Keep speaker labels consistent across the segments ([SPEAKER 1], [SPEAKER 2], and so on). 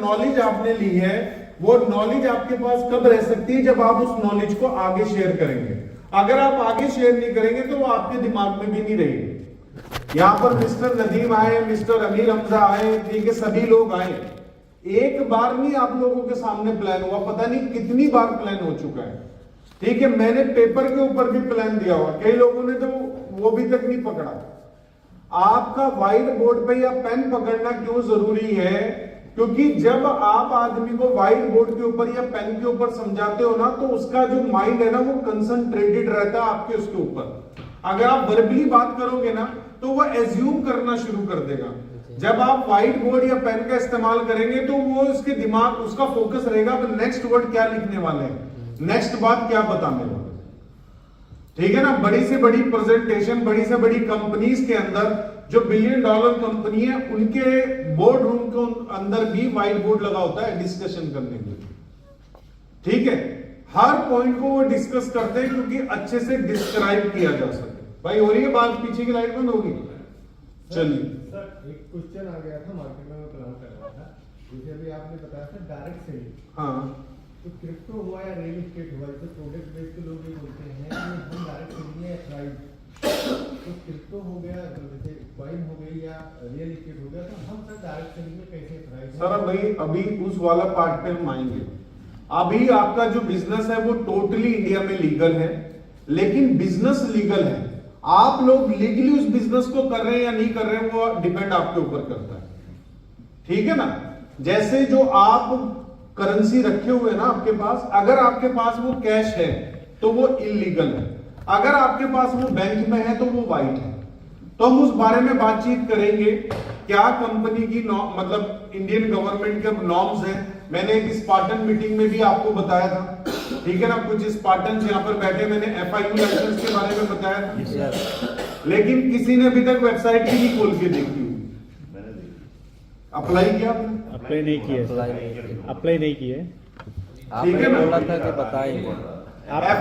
[SPEAKER 1] Knowledge आपने ली है वो नॉलेज आपके पास कब रह सकती है, जब आप उस नॉलेज को आगे शेयर करेंगे। अगर आप आगे शेयर नहीं करेंगे तो वो आपके दिमाग में भी नहीं रहेगी। यहां पर मिस्टर नदीम आए, मिस्टर अमीर हमजा आए, ठीक है, सभी लोग आए। एक बार नहीं आप लोगों के सामने प्लान हुआ, पता नहीं कितनी बार प्लान हो चुका है, ठीक है। मैंने पेपर के ऊपर भी प्लान दिया हुआ, कई लोगों ने तो वो भी तक नहीं पकड़ा। आपका व्हाइट बोर्ड पे या पेन पकड़ना क्यों जरूरी है? क्योंकि जब आप आदमी को व्हाइट बोर्ड के ऊपर या पेन के ऊपर समझाते हो ना, तो उसका जो माइंड है ना वो कंसंट्रेटेड रहता है आपके उसके ऊपर। अगर आप वर्बली बात करोगे ना तो वो एज्यूम करना शुरू कर देगा। जब आप व्हाइट बोर्ड या पेन का इस्तेमाल करेंगे तो वो उसके दिमाग, उसका फोकस रहेगा नेक्स्ट वर्ड क्या लिखने वाले हैं, नेक्स्ट बात क्या बताने वाले, ठीक है ना। बड़ी से बड़ी प्रेजेंटेशन, बड़ी से बड़ी कंपनीज के अंदर जो $1 बिलियन कंपनी है, उनके बोर्ड रूम के अंदर भी व्हाइट बोर्ड लगा होता है डिस्कशन करने के लिए, ठीक है। हर पॉइंट को वो डिस्कस करते हैं क्योंकि अच्छे से डिस्क्राइब किया जा सके। भाई हो रही है बात? पीछे की लाइट बंद होगी, चलिए।
[SPEAKER 2] सर एक क्वेश्चन आ गया था, मार्केट में मैं प्लान कर रहा था, जैसे अभी आपने बताया था डायरेक्ट सेलिंग।
[SPEAKER 1] हाँ,
[SPEAKER 2] तो क्रिप्टो हुआ या रियल एस्टेट हुआ, जैसे प्रोडक्ट बेस्ड के लोग ये बोलते हैं कि हम डायरेक्ट सेलिंग या प्राइस, तो क्रिप्टो हो गया, जैसे कॉइन हो गई या रियल एस्टेट हो गया, तो हम सर डायरेक्ट सेलिंग में कैसे प्राइस?
[SPEAKER 1] सर भाई अभी उस वाला पार्ट पे हम आएंगे। अभी आपका जो बिजनेस है वो टोटली इंडिया में लीगल है, लेकिन बिजनेस लीगल है। आप लोग लीगली उस बिजनेस को कर रहे हैं या नहीं कर रहे हैं वो डिपेंड आपके ऊपर करता है, ठीक है ना। जैसे जो आप करेंसी रखे हुए ना आपके पास, अगर आपके पास वो कैश है तो वो इलीगल है, अगर आपके पास वो बैंक में है तो वो वाइट है। तो हम उस बारे में बातचीत करेंगे, क्या कंपनी की मतलब इंडियन गवर्नमेंट के नॉर्म्स हैं। मैंने एक स्पार्टन मीटिंग में भी आपको बताया था, ठीक है ना। कुछ स्पार्टन यहाँ पर बैठे मैंने FIU लाइसेंस के बारे में बताया था, लेकिन किसी ने अभी तक वेबसाइट ही नहीं खोल के देखी हुई। अप्लाई किया आपने?
[SPEAKER 3] अप्लाई नहीं किए, अप्लाई नहीं किए,
[SPEAKER 1] ठीक है ना।
[SPEAKER 4] बोला था कि बताएंगे।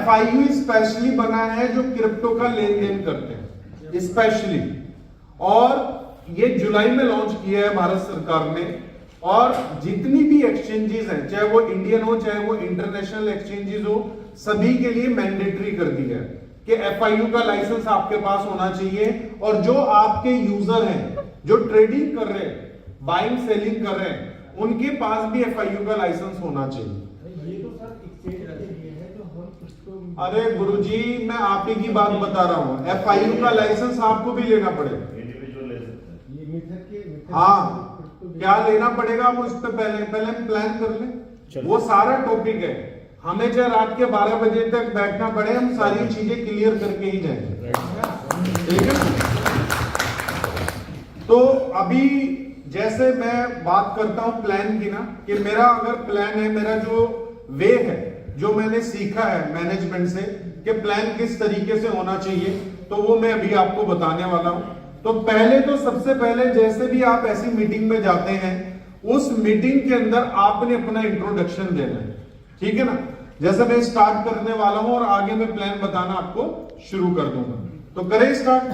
[SPEAKER 1] FIU स्पेशली बना है जो क्रिप्टो का लेन देन करते हैं स्पेशली, और ये जुलाई में लॉन्च किया है भारत सरकार ने। और जितनी भी एक्सचेंजेस हैं, चाहे वो इंडियन हो चाहे वो इंटरनेशनल एक्सचेंजेस हो, सभी के लिए मैंडेटरी कर दिया है कि FIU का लाइसेंस आपके पास होना चाहिए। और जो आपके यूजर हैं जो ट्रेडिंग कर रहे हैं, बाइंग सेलिंग कर रहे हैं, उनके पास भी FIU का लाइसेंस होना चाहिए।
[SPEAKER 2] ये तो सर एक्सचेंज के लिए है, तो हम उसको,
[SPEAKER 1] अरे गुरुजी मैं आप ही की बात बता रहा हूँ, FIU का लाइसेंस आपको भी लेना पड़ेगा।
[SPEAKER 2] ये मेथड के
[SPEAKER 1] हाँ, क्या लेना पड़ेगा हम उस पर पहले प्लान कर लें। वो सारा टॉपिक है, हमें चाहे रात के 12 बजे तक बैठना पड़े, हम सारी चीजें क्लियर करके ही जाएंगे, ठीक है। तो अभी जैसे मैं बात करता हूं प्लान की ना, कि मेरा अगर प्लान है, मेरा जो वे है, जो मैंने सीखा है मैनेजमेंट से कि प्लान किस तरीके से होना चाहिए, तो वो मैं अभी आपको बताने वाला हूं। तो पहले तो सबसे पहले जैसे भी आप ऐसी मीटिंग में जाते हैं, उस मीटिंग के अंदर आपने अपना इंट्रोडक्शन देना है, ठीक है ना। जैसे मैं स्टार्ट करने वाला हूं और आगे मैं प्लान बताना आपको शुरू कर दूंगा, तो करें स्टार्ट।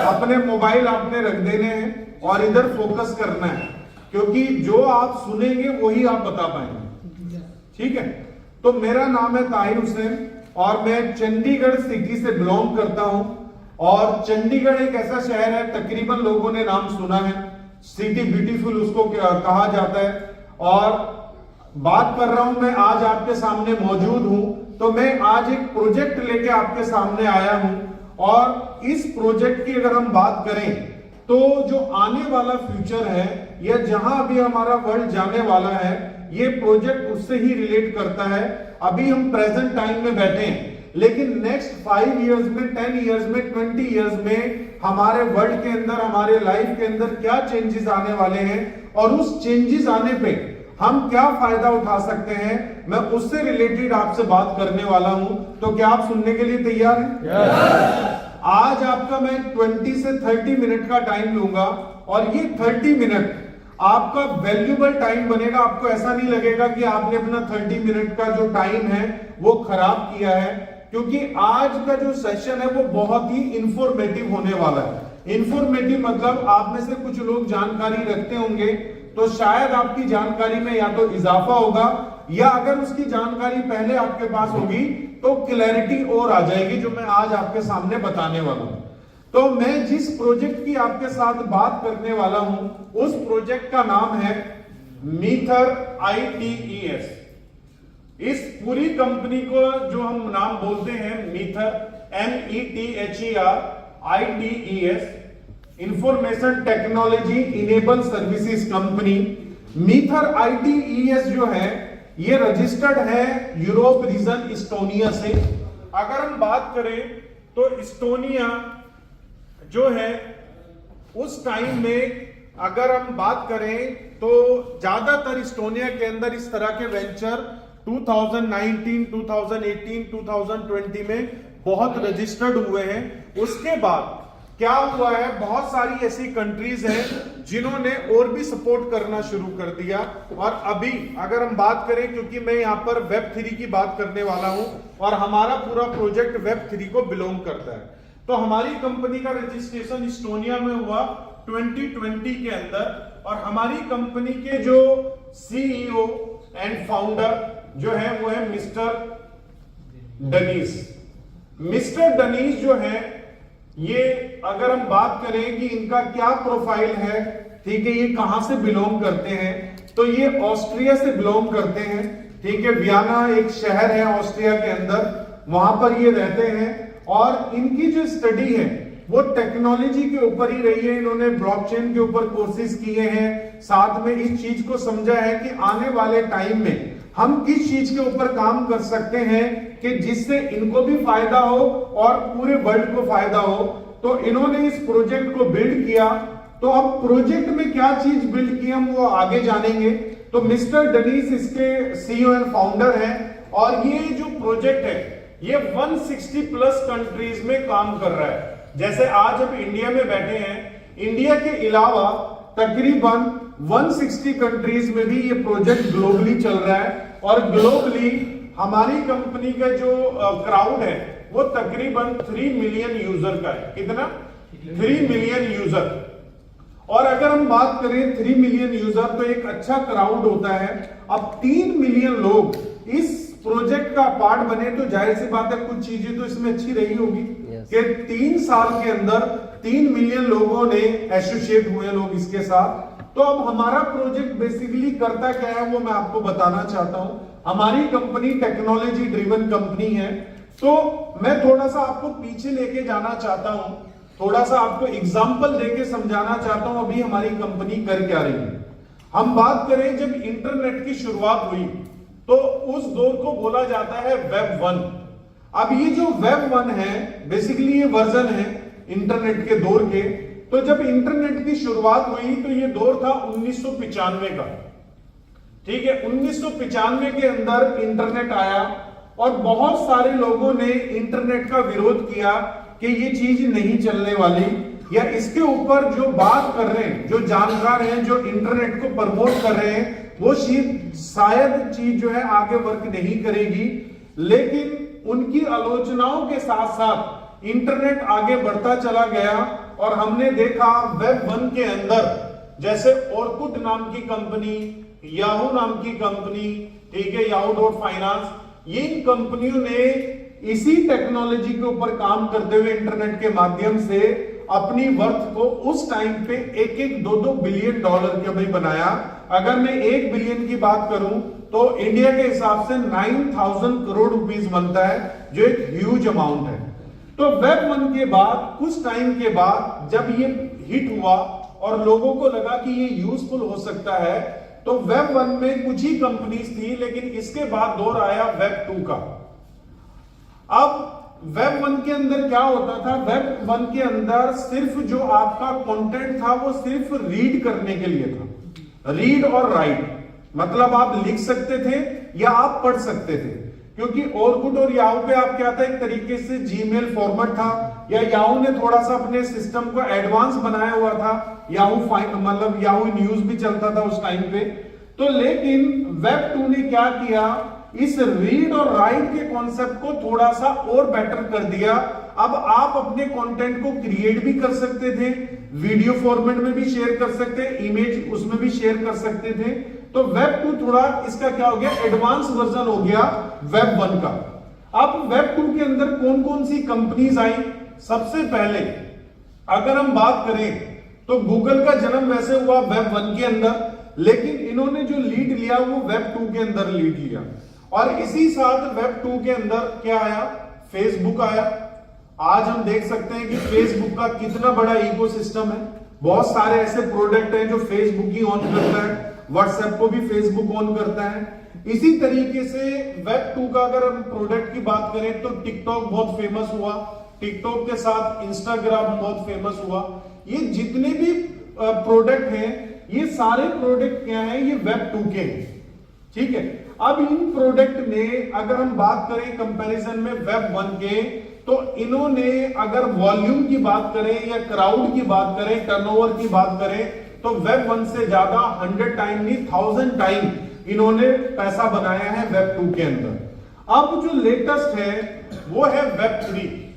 [SPEAKER 1] अपने मोबाइल आपने रख देने हैं और इधर फोकस करना है, क्योंकि जो आप सुनेंगे वही आप बता पाएंगे, ठीक है। तो मेरा नाम है ताहिर हुसैन और मैं चंडीगढ़ सिटी से बिलोंग करता हूं। और चंडीगढ़ एक ऐसा शहर है, तकरीबन लोगों ने नाम सुना है, सिटी ब्यूटीफुल उसको कहा जाता है। और बात कर रहा हूं मैं, आज आपके सामने मौजूद हूं, तो मैं आज एक प्रोजेक्ट लेके आपके सामने आया हूं। और इस प्रोजेक्ट की अगर हम बात करें तो जो आने वाला फ्यूचर है या जहां अभी हमारा वर्ल्ड जाने वाला है, ये प्रोजेक्ट उससे ही रिलेट करता है। अभी हम प्रेजेंट टाइम में बैठे हैं, लेकिन नेक्स्ट 5 इयर्स में, 10 इयर्स में, 20 इयर्स में हमारे वर्ल्ड के अंदर, हमारे लाइफ के अंदर क्या चेंजेस आने वाले हैं और उस चेंजेस आने पे हम क्या फायदा उठा सकते हैं, मैं उससे रिलेटेड आपसे बात करने वाला हूं। तो क्या आप सुनने के लिए तैयार हैं? आज आपका मैं 20 से 30 मिनट का टाइम लूंगा और ये 30 मिनट आपका वैल्यूएबल टाइम बनेगा। आपको ऐसा नहीं लगेगा कि आपने अपना 30 मिनट का जो टाइम है वो खराब किया है, क्योंकि आज का जो सेशन है वो बहुत ही इंफॉर्मेटिव होने वाला है। इंफॉर्मेटिव मतलब आप में से कुछ लोग जानकारी रखते होंगे तो शायद आपकी जानकारी में या तो इजाफा होगा, या अगर उसकी जानकारी पहले आपके पास होगी तो क्लैरिटी और आ जाएगी, जो मैं आज आपके सामने बताने वाला हूं। तो मैं जिस प्रोजेक्ट की आपके साथ बात करने वाला हूं, उस प्रोजेक्ट का नाम है मीथर ITES। इस पूरी कंपनी को जो हम नाम बोलते हैं Mether, METHER ITES, information technology enable services company. Mether ITES जो है ये रजिस्टर्ड है यूरोप रीजन इस्टोनिया से। अगर हम बात करें तो इस्टोनिया जो है उस टाइम में अगर हम बात करें तो ज्यादातर इस्टोनिया के अंदर इस तरह के वेंचर 2019, 2018, 2020 में बहुत रजिस्टर्ड हुए हैं। उसके बाद क्या हुआ है, बहुत सारी ऐसी कंट्रीज हैं जिन्होंने और भी सपोर्ट करना शुरू कर दिया। और अभी अगर हम बात करें, क्योंकि मैं यहां पर Web3 की बात करने वाला हूं और हमारा पूरा प्रोजेक्ट Web3 को बिलोंग करता है, तो हमारी कंपनी का रजिस्ट्रेशन इस्टोनिया में हुआ 2020 के अंदर। और हमारी कंपनी के जो CEO एंड फाउंडर जो है वो है मिस्टर डनीज। मिस्टर डनीज जो है ये, अगर हम बात करें कि इनका क्या प्रोफाइल है, ठीक है, ये कहां से बिलोंग करते हैं, तो ये ऑस्ट्रिया से बिलोंग करते हैं। ठीक है, वियना एक शहर है ऑस्ट्रिया के अंदर, वहां पर ये रहते हैं। और इनकी जो स्टडी है वो टेक्नोलॉजी के ऊपर ही रही है। इन्होंने ब्लॉकचेन के ऊपर कोर्सेज किए हैं, साथ में इस चीज को समझा है कि आने वाले टाइम में हम किस चीज के ऊपर काम कर सकते हैं कि जिससे इनको भी फायदा हो और पूरे वर्ल्ड को फायदा हो। तो इन्होंने इस प्रोजेक्ट को बिल्ड किया। तो अब प्रोजेक्ट में क्या चीज बिल्ड की हम वो आगे जानेंगे। तो मिस्टर डनीज इसके CEO एंड फाउंडर हैं। और ये जो प्रोजेक्ट है ये 160 प्लस कंट्रीज में काम कर रहा है। जैसे आज हम इंडिया में बैठे हैं, इंडिया के अलावा तकरीबन 160 कंट्रीज में भी ये प्रोजेक्ट ग्लोबली चल रहा है। और ग्लोबली हमारी कंपनी का जो क्राउड है वो तकरीबन 3 मिलियन यूजर का है। कितना? 3 मिलियन यूजर। और अगर हम बात करें 3 मिलियन यूजर तो एक अच्छा क्राउड होता है। अब 3 मिलियन लोग इस प्रोजेक्ट का पार्ट बने तो जाहिर सी बात है कुछ चीजें तो इसमें अच्छी रही होगी कि 3 साल के अंदर 3 मिलियन लोगों ने एसोसिएट हुए लोग इसके साथ। तो अब हमारा प्रोजेक्ट बेसिकली करता क्या है वो मैं आपको बताना चाहता हूं। हमारी कंपनी टेक्नोलॉजी ड्रिवन कंपनी है। तो मैं थोड़ा सा आपको पीछे लेके जाना चाहता हूं, थोड़ा सा आपको एग्जांपल देके समझाना चाहता हूं अभी हमारी कंपनी कर क्या रही है। हम बात करें जब इंटरनेट की शुरुआत हुई तो उस दौर को बोला जाता है वेब 1। अब ये जो वेब 1 है बेसिकली ये वर्जन है इंटरनेट के दौर के। तो जब इंटरनेट की शुरुआत हुई तो ये दौर था 1995 का। ठीक है, 1995 के अंदर इंटरनेट आया और बहुत सारे लोगों ने इंटरनेट का विरोध किया कि ये चीज नहीं चलने वाली, या इसके ऊपर जो बात कर रहे हैं, जो जानकार हैं, जो इंटरनेट को प्रमोट कर रहे हैं, वो शायद चीज जो है आगे वर्क नहीं करेगी। लेकिन उनकी आलोचनाओं के साथ साथ इंटरनेट आगे बढ़ता चला गया। और हमने देखा वेब 1 के अंदर जैसे ऑर्कुट नाम की कंपनी, याहू नाम की कंपनी, ठीक है, yahoo.finance, ये इन कंपनियों ने इसी टेक्नोलॉजी के ऊपर काम करते हुए इंटरनेट के माध्यम से अपनी वर्थ को उस टाइम पे 1-2 बिलियन डॉलर के भी बनाया। अगर मैं 1 बिलियन की बात करूं तो इंडिया के हिसाब से 9000 करोड़ रुपीस बनता है, जो एक ह्यूज अमाउंट है। तो वेब 1 के बाद कुछ टाइम के बाद जब ये हिट हुआ और लोगों को लगा कि ये यूजफुल हो सकता है, तो वेब 1 में कुछ ही कंपनीज थी। लेकिन इसके बाद दौर आया वेब 2 का। अब वेब 1 के अंदर क्या होता था, वेब 1 के अंदर सिर्फ जो आपका कंटेंट था वो सिर्फ रीड करने के लिए था। रीड और राइट, मतलब आप लिख सकते थे या आप पढ़ सकते थे। क्योंकि ऑर्कुट और याहू पे आप क्या था, एक तरीके से जीमेल फॉर्मेट था, या याहू ने थोड़ा सा अपने सिस्टम को एडवांस बनाया हुआ था। याहू मतलब याहू न्यूज भी चलता था उस टाइम पे। तो लेकिन वेब 2 ने क्या किया, इस रीड और राइट के कॉन्सेप्ट को थोड़ा सा और बेटर कर दिया अब आप अपने कंटेंट को क्रिएट भी कर सकते थे, वीडियो फॉर्मेट में भी शेयर कर सकते, इमेज उसमें भी शेयर कर सकते थे। तो वेब 2 थोड़ा इसका क्या हो गया, एडवांस वर्जन हो गया वेब 1 का। अब वेब 2 के अंदर कौन कौन सी कंपनीज आई? सबसे पहले अगर हम बात करें तो गूगल का जन्म वैसे हुआ वेब 1 के अंदर, लेकिन इन्होंने जो लीड लिया वो वेब 2 के अंदर लीड लिया। और इसी साथ वेब 2 के अंदर क्या आया, फेसबुक आया। आज हम देख सकते हैं कि फेसबुक का कितना बड़ा इकोसिस्टम है, बहुत सारे ऐसे प्रोडक्ट हैं जो फेसबुक ही ऑन करता है, व्हाट्सएप को भी फेसबुक ऑन करता है। इसी तरीके से वेब 2 का अगर हम प्रोडक्ट की बात करें तो टिकटॉक बहुत फेमस हुआ, टिकटॉक के साथ इंस्टाग्राम बहुत फेमस हुआ। ये जितने भी प्रोडक्ट हैं ये सारे प्रोडक्ट क्या हैं, ये वेब 2 के हैं, ठीक है। अब इन प्रोडक्ट में अगर हम बात करें कंपैरिजन में वेब 1 के, तो इन्होंने अगर वॉल्यूम की बात करें या क्राउड की बात करें, टर्नओवर की बात करें, तो वेब 1 से ज्यादा 100 टाइम नहीं 1000 टाइम इन्होंने पैसा बनाया है वेब 2 के अंदर। अब जो लेटेस्ट है वो है वेब 3।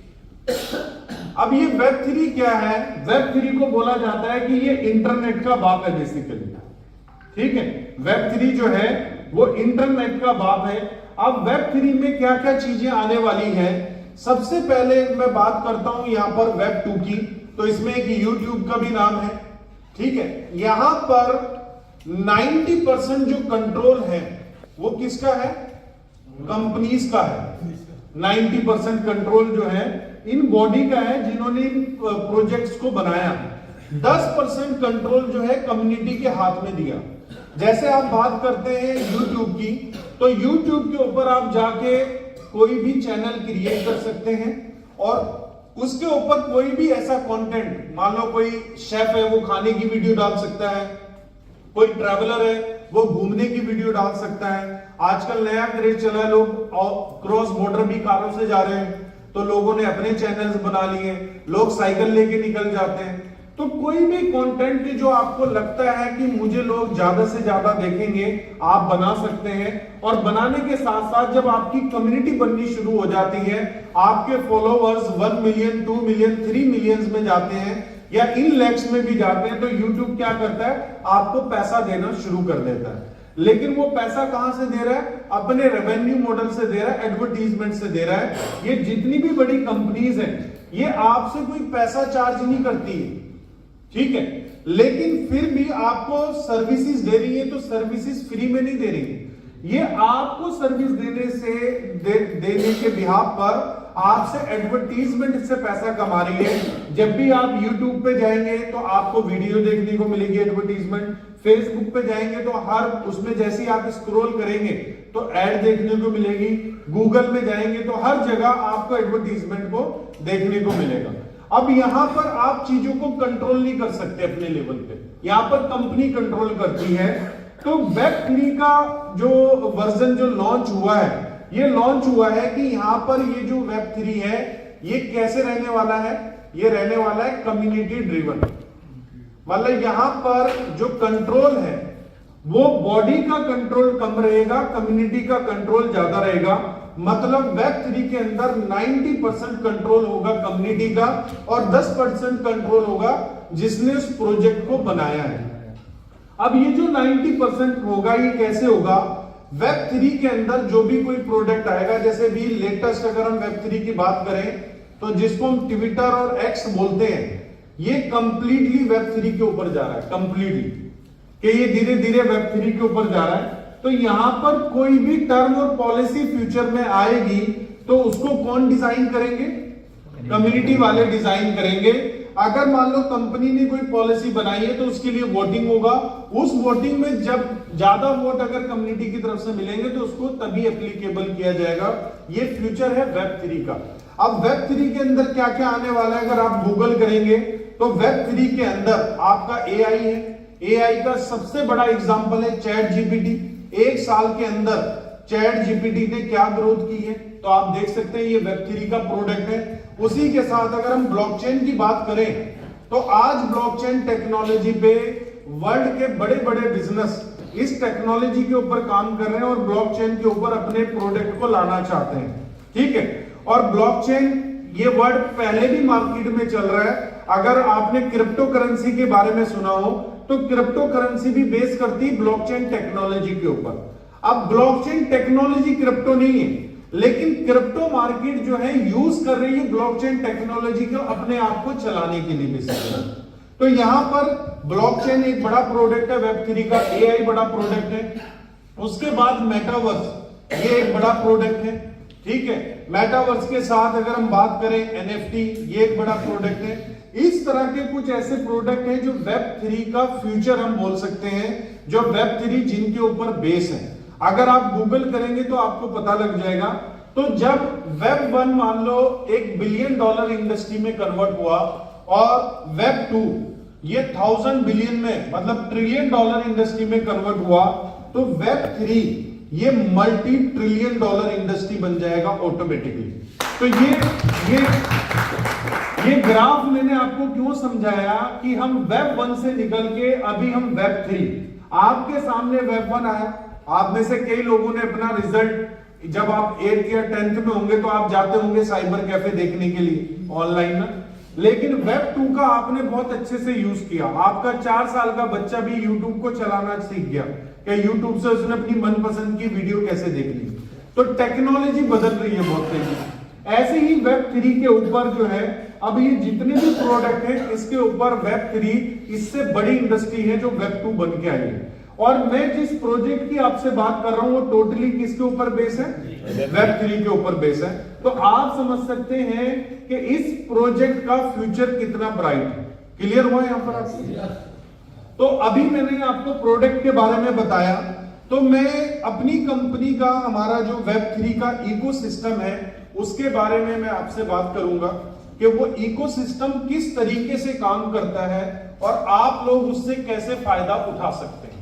[SPEAKER 1] अब ये वेब 3 क्या है? वेब 3 को बोला जाता है कि ये इंटरनेट का बाप है बेसिकली, ठीक है। वेब 3 जो है वो इंटरनेट का बाप है। अब वेब 3 में क्या क्या चीजें आने वाली है? सबसे पहले मैं बात करता हूं यहां पर वेब 2 की, तो इसमें एक यूट्यूब का भी नाम है, ठीक है। यहां पर 90% जो कंट्रोल है वो किसका है? कंपनीज का है। 90% कंट्रोल जो है इन बॉडी का है जिन्होंने इन प्रोजेक्ट्स को बनाया। 10% कंट्रोल जो है कम्युनिटी के हाथ में दिया। जैसे आप बात करते हैं YouTube की, तो YouTube के ऊपर आप जाके कोई भी चैनल क्रिएट कर सकते हैं और उसके ऊपर कोई भी ऐसा कंटेंट, मान लो कोई शेफ है वो खाने की वीडियो डाल सकता है, कोई ट्रैवलर है वो घूमने की वीडियो डाल सकता है। आजकल नया क्रेज चला है, लोग क्रॉस बॉर्डर भी कारों से जा रहे हैं, तो लोगों ने अपने चैनल्स बना लिए, लोग साइकिल लेके निकल जाते हैं। तो कोई भी कंटेंट जो आपको लगता है कि मुझे लोग ज्यादा से ज्यादा देखेंगे, आप बना सकते हैं। और बनाने के साथ साथ जब आपकी कम्युनिटी बननी शुरू हो जाती है, आपके फॉलोवर्स 1 मिलियन 2 मिलियन 3 मिलियन में जाते हैं या इन लैक्स में भी जाते हैं, तो YouTube क्या करता है? आपको पैसा देना शुरू कर देता है। लेकिन वो पैसा कहां से दे रहा है? अपने रेवेन्यू मॉडल से दे रहा है, एडवर्टीजमेंट से दे रहा है। ये जितनी भी बड़ी कंपनीज हैं ये आपसे कोई पैसा चार्ज नहीं करती है, ठीक है, लेकिन फिर भी आपको सर्विसेज दे रही है, तो सर्विसेज फ्री में नहीं दे रही है। ये आपको सर्विस देने के बिहाफ पर आपसे एडवर्टीजमेंट से पैसा कमा रही है। जब भी आप YouTube पे जाएंगे तो आपको वीडियो देखने को मिलेगी एडवर्टीजमेंट, फेसबुक पे जाएंगे तो हर उसमें जैसे ही आप स्क्रॉल करेंगे तो ऐड देखने को मिलेगी, गूगल में जाएंगे तो हर जगह आपको एडवर्टीजमेंट को देखने को मिलेगा। अब यहां पर आप चीजों को कंट्रोल नहीं कर सकते अपने लेवल पे, यहां पर कंपनी कंट्रोल करती है। तो वेब 3 का जो वर्जन जो लॉन्च हुआ है, ये लॉन्च हुआ है कि यहां पर ये जो वेब 3 है ये कैसे रहने वाला है? ये रहने वाला है कम्युनिटी ड्रिवन। मतलब यहां पर जो कंट्रोल है वो बॉडी का कंट्रोल कम रहेगा, कम्युनिटी का कंट्रोल ज्यादा रहेगा। मतलब वेब 3 के अंदर 90% कंट्रोल होगा कम्युनिटी का और 10% कंट्रोल होगा जिसने उस प्रोजेक्ट को बनाया है। अब ये जो 90% होगा ये कैसे होगा? वेब 3 के अंदर जो भी कोई प्रोडक्ट आएगा, जैसे भी लेटेस्ट अगर हम वेब 3 की बात करें तो जिसको हम ट्विटर और एक्स बोलते हैं, ये कंप्लीटली वेब 3 के ऊपर जा रहा है, कंप्लीटली कि ये धीरे धीरे वेब 3 के ऊपर जा रहा है। तो यहां पर कोई भी टर्म और पॉलिसी फ्यूचर में आएगी तो उसको कौन डिजाइन करेंगे? कम्युनिटी वाले डिजाइन करेंगे। अगर मान लो कंपनी ने कोई पॉलिसी बनाई है तो उसके लिए वोटिंग होगा, उस वोटिंग में जब ज्यादा वोट अगर कम्युनिटी की तरफ से मिलेंगे तो उसको तभी एप्लीकेबल किया जाएगा। ये फ्यूचर है वेब 3 का। अब वेब 3 के अंदर क्या क्या आने वाला है? अगर आप गूगल करेंगे तो वेब 3 के अंदर आपका AI है। AI का सबसे बड़ा एग्जांपल है चैट जीपीटी। 1 साल के अंदर चैट जीपीटी ने क्या ग्रोथ की है, तो आप देख सकते हैं ये वेब 3 का प्रोडक्ट है। उसी के साथ अगर हम ब्लॉकचेन की बात करें तो आज ब्लॉकचेन टेक्नोलॉजी पे वर्ल्ड के बड़े बड़े बिजनेस इस टेक्नोलॉजी के ऊपर काम कर रहे हैं और ब्लॉकचेन के ऊपर अपने प्रोडक्ट को लाना चाहते हैं, ठीक है। और ब्लॉकचेन ये वर्ड पहले भी मार्केट में चल रहा है। अगर आपने क्रिप्टो करेंसी के बारे में सुना हो तो क्रिप्टो करेंसी भी बेस करती है ब्लॉकचेन टेक्नोलॉजी के ऊपर। अब ब्लॉकचेन टेक्नोलॉजी क्रिप्टो नहीं है, लेकिन क्रिप्टो मार्केट जो है यूज कर रही है ब्लॉकचेन टेक्नोलॉजी को अपने आप को चलाने के लिए बेसिकली। तो यहां पर ब्लॉकचेन एक बड़ा प्रोडक्ट है Web3 का, AI बड़ा प्रोडक्ट है, उसके बाद मेटावर्स ये एक बड़ा प्रोडक्ट है, ठीक है। मेटावर्स के साथ अगर हम बात करें NFT ये एक बड़ा प्रोडक्ट है। इस तरह के कुछ ऐसे प्रोडक्ट हैं जो Web3 का फ्यूचर हम बोल सकते हैं, जो Web3 जिनके ऊपर बेस है। अगर आप गूगल करेंगे तो आपको पता लग जाएगा। तो जब Web1 मान लो $1 बिलियन इंडस्ट्री में कन्वर्ट हुआ और Web2 ये 1000 बिलियन में मतलब $1 ट्रिलियन इंडस्ट्री में कन्वर्ट हुआ, तो Web3 ये मल्टी $1 ट्रिलियन इंडस्ट्री बन जाएगा ऑटोमेटिकली। तो ये ग्राफ मैंने आपको क्यों समझाया कि हम Web1 से निकल के अभी हम Web3, आपके सामने Web1 आया। आप में से कई लोगों ने अपना रिजल्ट जब आप 8th या 10th में होंगे तो आप जाते होंगे साइबर कैफे देखने के लिए ऑनलाइन ना, लेकिन Web2 का आपने बहुत अच्छे से यूज किया। आपका 4 साल का बच्चा भी YouTube को चलाना सीख गया कि YouTube से उसने अपनी मनपसंद की वीडियो कैसे देख ली। तो टेक्नोलॉजी बदल रही है बहुत तेजी। ऐसे ही Web3 के ऊपर जो है अब ये जितने भी प्रोडक्ट हैं इसके ऊपर Web3 इससे बड़ी इंडस्ट्री है जो Web2 बन के आई है। और मैं जिस प्रोजेक्ट की आपसे बात कर रहा हूं वो टोटली किसके ऊपर बेस है? Web3 के ऊपर बेस है। तो आप समझ सकते हैं कि इस प्रोजेक्ट का फ्यूचर कितना ब्राइट है। क्लियर हुआ यहां पर आपको? तो अभी मैंने आपको प्रोडक्ट के बारे में बताया, तो मैं अपनी कंपनी का हमारा जो Web3 का इकोसिस्टम है उसके बारे में मैं आपसे बात करूंगा कि वो इकोसिस्टम किस तरीके से काम करता है और आप लोग उससे कैसे फायदा उठा सकते हैं।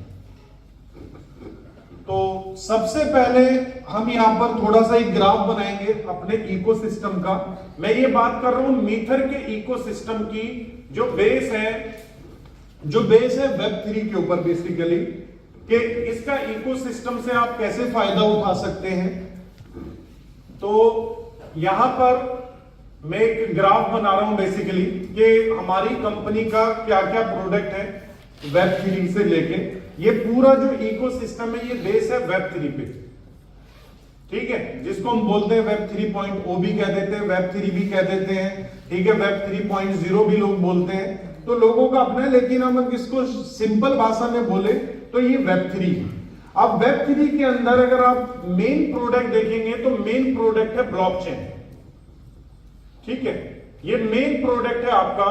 [SPEAKER 1] तो सबसे पहले हम यहां पर थोड़ा सा एक ग्राफ बनाएंगे अपने इकोसिस्टम का। मैं ये बात कर रहा हूं मीथर के इकोसिस्टम की, जो बेस है Web3 के ऊपर बेसिकली, कि इसका इकोसिस्टम से आप कैसे फायदा उठा सकते हैं। तो यहां पर मैं एक ग्राफ बना रहा हूं बेसिकली कि हमारी कंपनी का क्या क्या प्रोडक्ट है Web3 से लेके। ये पूरा जो इकोसिस्टम है ये बेस है Web3 पे, ठीक है, जिसको हम बोलते हैं Web 3.0 भी कह देते हैं, Web 3 भी कह देते हैं, ठीक है, Web 3.0 भी लोग बोलते हैं। तो लोगों का अपना है, लेकिन हम इसको सिंपल भाषा में बोले तो ये Web3 है। अब Web3 के अंदर अगर आप मेन प्रोडक्ट देखेंगे तो मेन प्रोडक्ट है ब्लॉकचेन, ठीक है। ये मेन प्रोडक्ट है आपका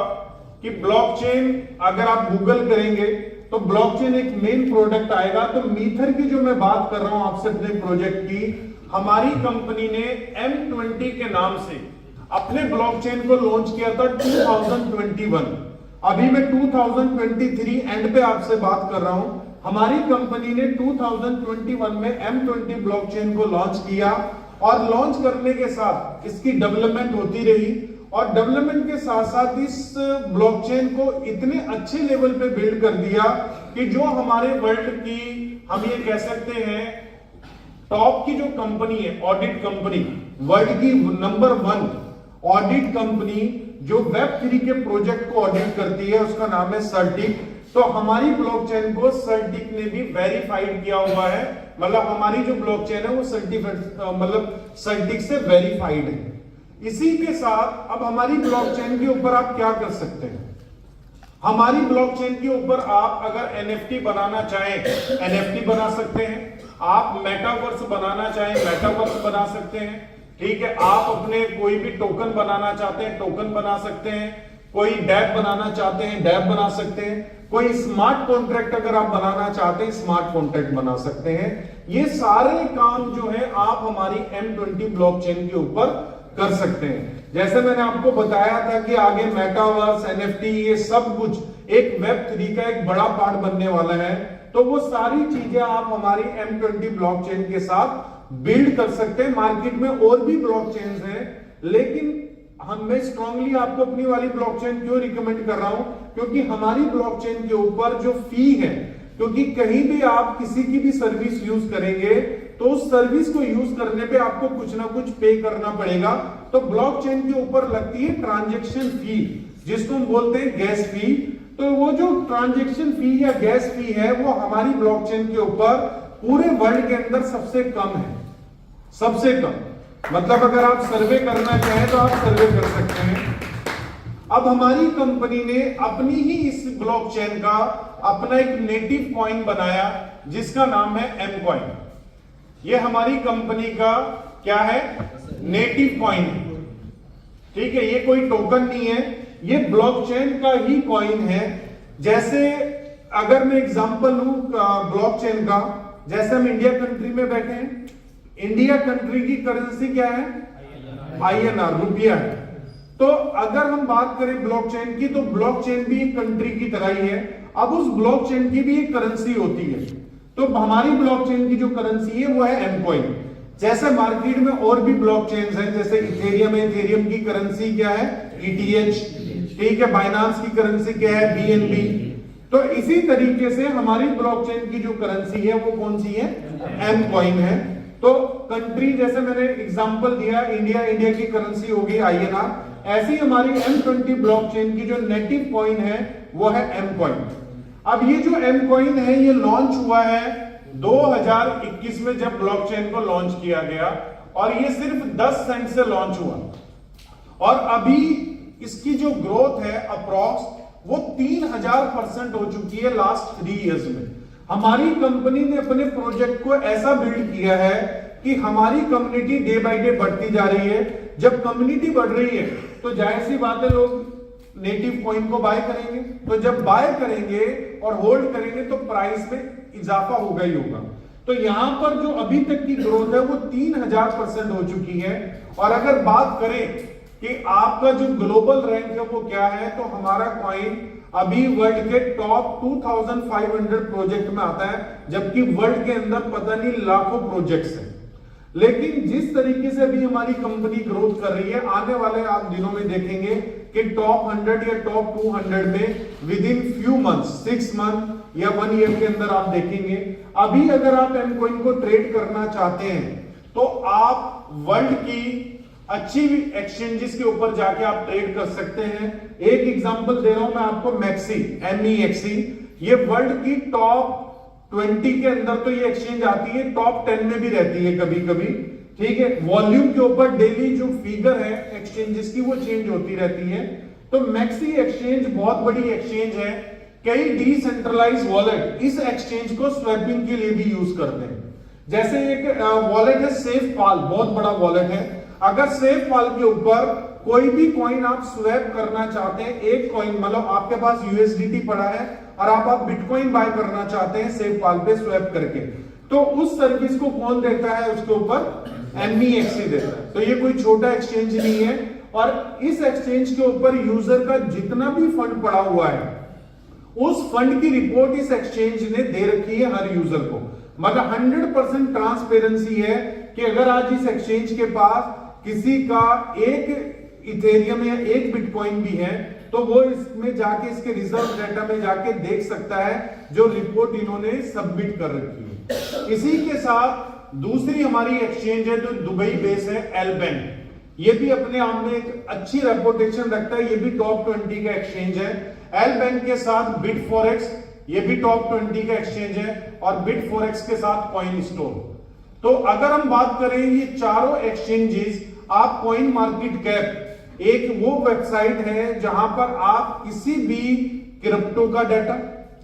[SPEAKER 1] कि ब्लॉकचेन अगर आप गूगल करेंगे तो ब्लॉकचेन एक मेन प्रोडक्ट आएगा। तो मीथर की जो मैं बात कर रहा हूं आपसे अपने प्रोजेक्ट की, हमारी कंपनी ने M20 के नाम से अपने ब्लॉकचेन को लॉन्च किया था 2021। अभी मैं 2023 एंड पे आपसे बात कर रहा हूं। हमारी कंपनी ने 2021 में M20 ब्लॉकचेन को लॉन्च किया और लॉन्च करने के साथ इसकी डेवलपमेंट होती रही और डेवलपमेंट के साथ साथ इस ब्लॉकचेन को इतने अच्छे लेवल पे बिल्ड कर दिया कि जो हमारे वर्ल्ड की, हम ये कह सकते हैं, टॉप की जो कंपनी है, ऑडिट कंपनी, वर्ल्ड की नंबर 1 ऑडिट कंपनी जो Web3 के प्रोजेक्ट को ऑडिट करती है, उसका नाम है सर्टिक। तो हमारी ब्लॉकचेन को सर्टिक ने भी वेरीफाइड किया हुआ है, मतलब हमारी जो ब्लॉकचेन है वो सर्टिक से वेरीफाइड है। इसी के साथ अब हमारी ब्लॉकचेन के ऊपर आप क्या कर सकते हैं? हमारी ब्लॉकचेन के ऊपर आप अगर NFT बनाना चाहें NFT बना सकते हैं, आप मेटावर्स बनाना चाहें मेटावर्स बना सकते हैं, ठीक है। आप अपने कोई भी टोकन बनाना चाहते हैं टोकन बना सकते हैं, कोई डैप बनाना चाहते हैं डैप बना सकते हैं, कोई स्मार्ट कॉन्ट्रैक्ट अगर आप बनाना चाहते हैं स्मार्ट कॉन्ट्रैक्ट बना सकते हैं। ये सारे काम जो है आप हमारी M20 ब्लॉकचेन के ऊपर कर सकते हैं। जैसे मैंने आपको बताया था कि आगे मेटावर्स, NFT, ये सब कुछ एक Web3 का एक बड़ा पार्ट बनने वाला है। तो वो सारी चीजें आप हमारी M20 ब्लॉकचेन के साथ बिल्ड कर सकते हैं। मार्केट में और भी ब्लॉकचेन्स हैं, लेकिन मैं स्ट्रांगली आपको अपनी वाली ब्लॉकचेन क्यों रिकमेंड कर रहा हूं? क्योंकि हमारी ब्लॉकचेन के ऊपर जो फी है, क्योंकि कहीं भी आप किसी की भी सर्विस यूज करेंगे तो उस सर्विस को यूज करने पे आपको कुछ ना कुछ पे करना पड़ेगा। तो ब्लॉकचेन के ऊपर लगती है ट्रांजैक्शन फी, जिसको हम बोलते हैं गैस फी। तो वो जो ट्रांजैक्शन फी या गैस फी है वो हमारी ब्लॉकचेन के ऊपर पूरे वर्ल्ड के अंदर सबसे कम है, सबसे कम। मतलब अगर आप सर्वे करना चाहें तो आप सर्वे कर सकते हैं। अब हमारी कंपनी ने अपनी ही इस ब्लॉकचेन का अपना एक नेटिव कॉइन बनाया जिसका नाम है एम कॉइन। ये हमारी कंपनी का क्या है, नेटिव कॉइन है, ठीक है। ये कोई टोकन नहीं है, ये ब्लॉकचेन का ही कॉइन है। जैसे अगर मैं एग्जांपल लूं ब्लॉकचेन का, जैसे हम इंडिया कंट्री में बैठे हैं, इंडिया कंट्री की करेंसी क्या है, INR, रुपया है। तो अगर हम बात करें ब्लॉकचेन की, तो ब्लॉकचेन भी एक कंट्री की तरह ही है। अब उस ब्लॉकचेन की भी एक करेंसी होती है। तो हमारी ब्लॉकचेन की जो करेंसी है वो है एम कॉइन। जैसे मार्केट में और भी ब्लॉकचेन्स हैं, जैसे इथेरियम है, इथेरियम की करेंसी क्या है, ETH, ठीक है। बाइनांस की करेंसी क्या है, BNB। तो इसी तरीके से हमारी ब्लॉकचेन की जो करेंसी है वो कौन सी है, एम कॉइन है। तो कंट्री, जैसे मैंने एग्जांपल दिया, इंडिया की करेंसी होगी INR। ऐसी हमारी M20 ब्लॉकचेन की जो नेटिव कॉइन है वो है एम कॉइन। अब ये जो एम कॉइन है ये लॉन्च हुआ है 2021 में, जब ब्लॉकचेन को लॉन्च किया गया, और ये सिर्फ 10 सेंट से लॉन्च हुआ। और अभी इसकी जो ग्रोथ है अप्रॉक्स वो 3000% हो चुकी है लास्ट 3 इयर्स में। हमारी कंपनी ने अपने प्रोजेक्ट को ऐसा बिल्ड किया है कि हमारी कम्युनिटी डे बाय डे बढ़ती जा रही है। जब कम्युनिटी बढ़ रही है तो जाहिर सी बात है लोग नेटिव कॉइन को बाय करेंगे। तो जब बाय करेंगे और होल्ड करेंगे तो प्राइस में इजाफा होगा ही होगा। तो यहां पर जो अभी तक की ग्रोथ है वो 3000% हो चुकी है। और अगर बात करें कि आपका जो ग्लोबल रैंक है वो क्या है, तो हमारा कॉइन अभी वर्ल्ड के टॉप 2500 प्रोजेक्ट में आता है, जबकि वर्ल्ड के अंदर पता नहीं लाखों प्रोजेक्ट्स हैं। लेकिन जिस तरीके से अभी हमारी कंपनी ग्रोथ कर रही है, आने वाले आप दिनों में देखेंगे कि टॉप 100 या टॉप 200 में with in few months, 6 month या 1 ईयर के अंदर आप देखेंगे। अभी अगर आप एम कॉइन को ट्रेड करना चाहते हैं तो आप वर्ल्ड की अच्छी एक्सचेंजेस के ऊपर जाके आप ट्रेड कर सकते हैं। एक एग्जांपल दे रहा हूं मैं आपको, मैक्सी, MEXC, ये वर्ल्ड की टॉप 20 के अंदर तो ये एक्सचेंज आती है, टॉप 10 में भी रहती है कभी कभी, ठीक है। वॉल्यूम के ऊपर डेली जो फिगर है एक्सचेंजेस की वो चेंज होती रहती है। तो मैक्सी एक्सचेंज बहुत बड़ी एक्सचेंज है। कई डिसेंट्रलाइज वॉलेट इस एक्सचेंज को स्वैपिंग के लिए भी यूज करते हैं। जैसे एक वॉलेट है सेफपाल, बहुत बड़ा वॉलेट है। अगर सेफपाल के ऊपर कोई भी कॉइन आप स्वैप करना चाहते हैं, एक कॉइन, मतलब आपके पास USDT पड़ा है और आप बिटकॉइन बाय करना चाहते हैं सेफपाल पे स्वैप करके, तो उस सर्विस को कौन देता है, उसके ऊपर MEXC देता है। तो ये कोई छोटा एक्सचेंज नहीं है। और इस एक्सचेंज के ऊपर यूजर का जितना भी फंड पड़ा हुआ है उस फंड की रिपोर्ट इस एक्सचेंज ने दे रखी है हर यूजर को। मतलब 100% ट्रांसपेरेंसी है कि अगर आज इस एक्सचेंज के पास किसी का एक इथेरियम या एक बिटकॉइन भी है तो वो इसमें जाके, इसके रिजर्व डेटा में जाके देख सकता है जो रिपोर्ट इन्होंने सबमिट कर रखी है। इसी के साथ दूसरी हमारी एक्सचेंज है जो दुबई बेस है, एल बैंक। ये भी अपने आप में एक अच्छी रेपुटेशन रखता है, ये भी टॉप 20 का एक्सचेंज है। एल बैंक के साथ बिटफॉरेक्स, ये भी टॉप 20 का एक्सचेंज है, और बिटफॉरेक्स के साथ कॉइन स्टोर। तो अगर हम बात करें ये चारों एक्सचेंजेस, आप कॉइन मार्केट कैप एक वो वेबसाइट है जहां पर आप किसी भी क्रिप्टो का डाटा,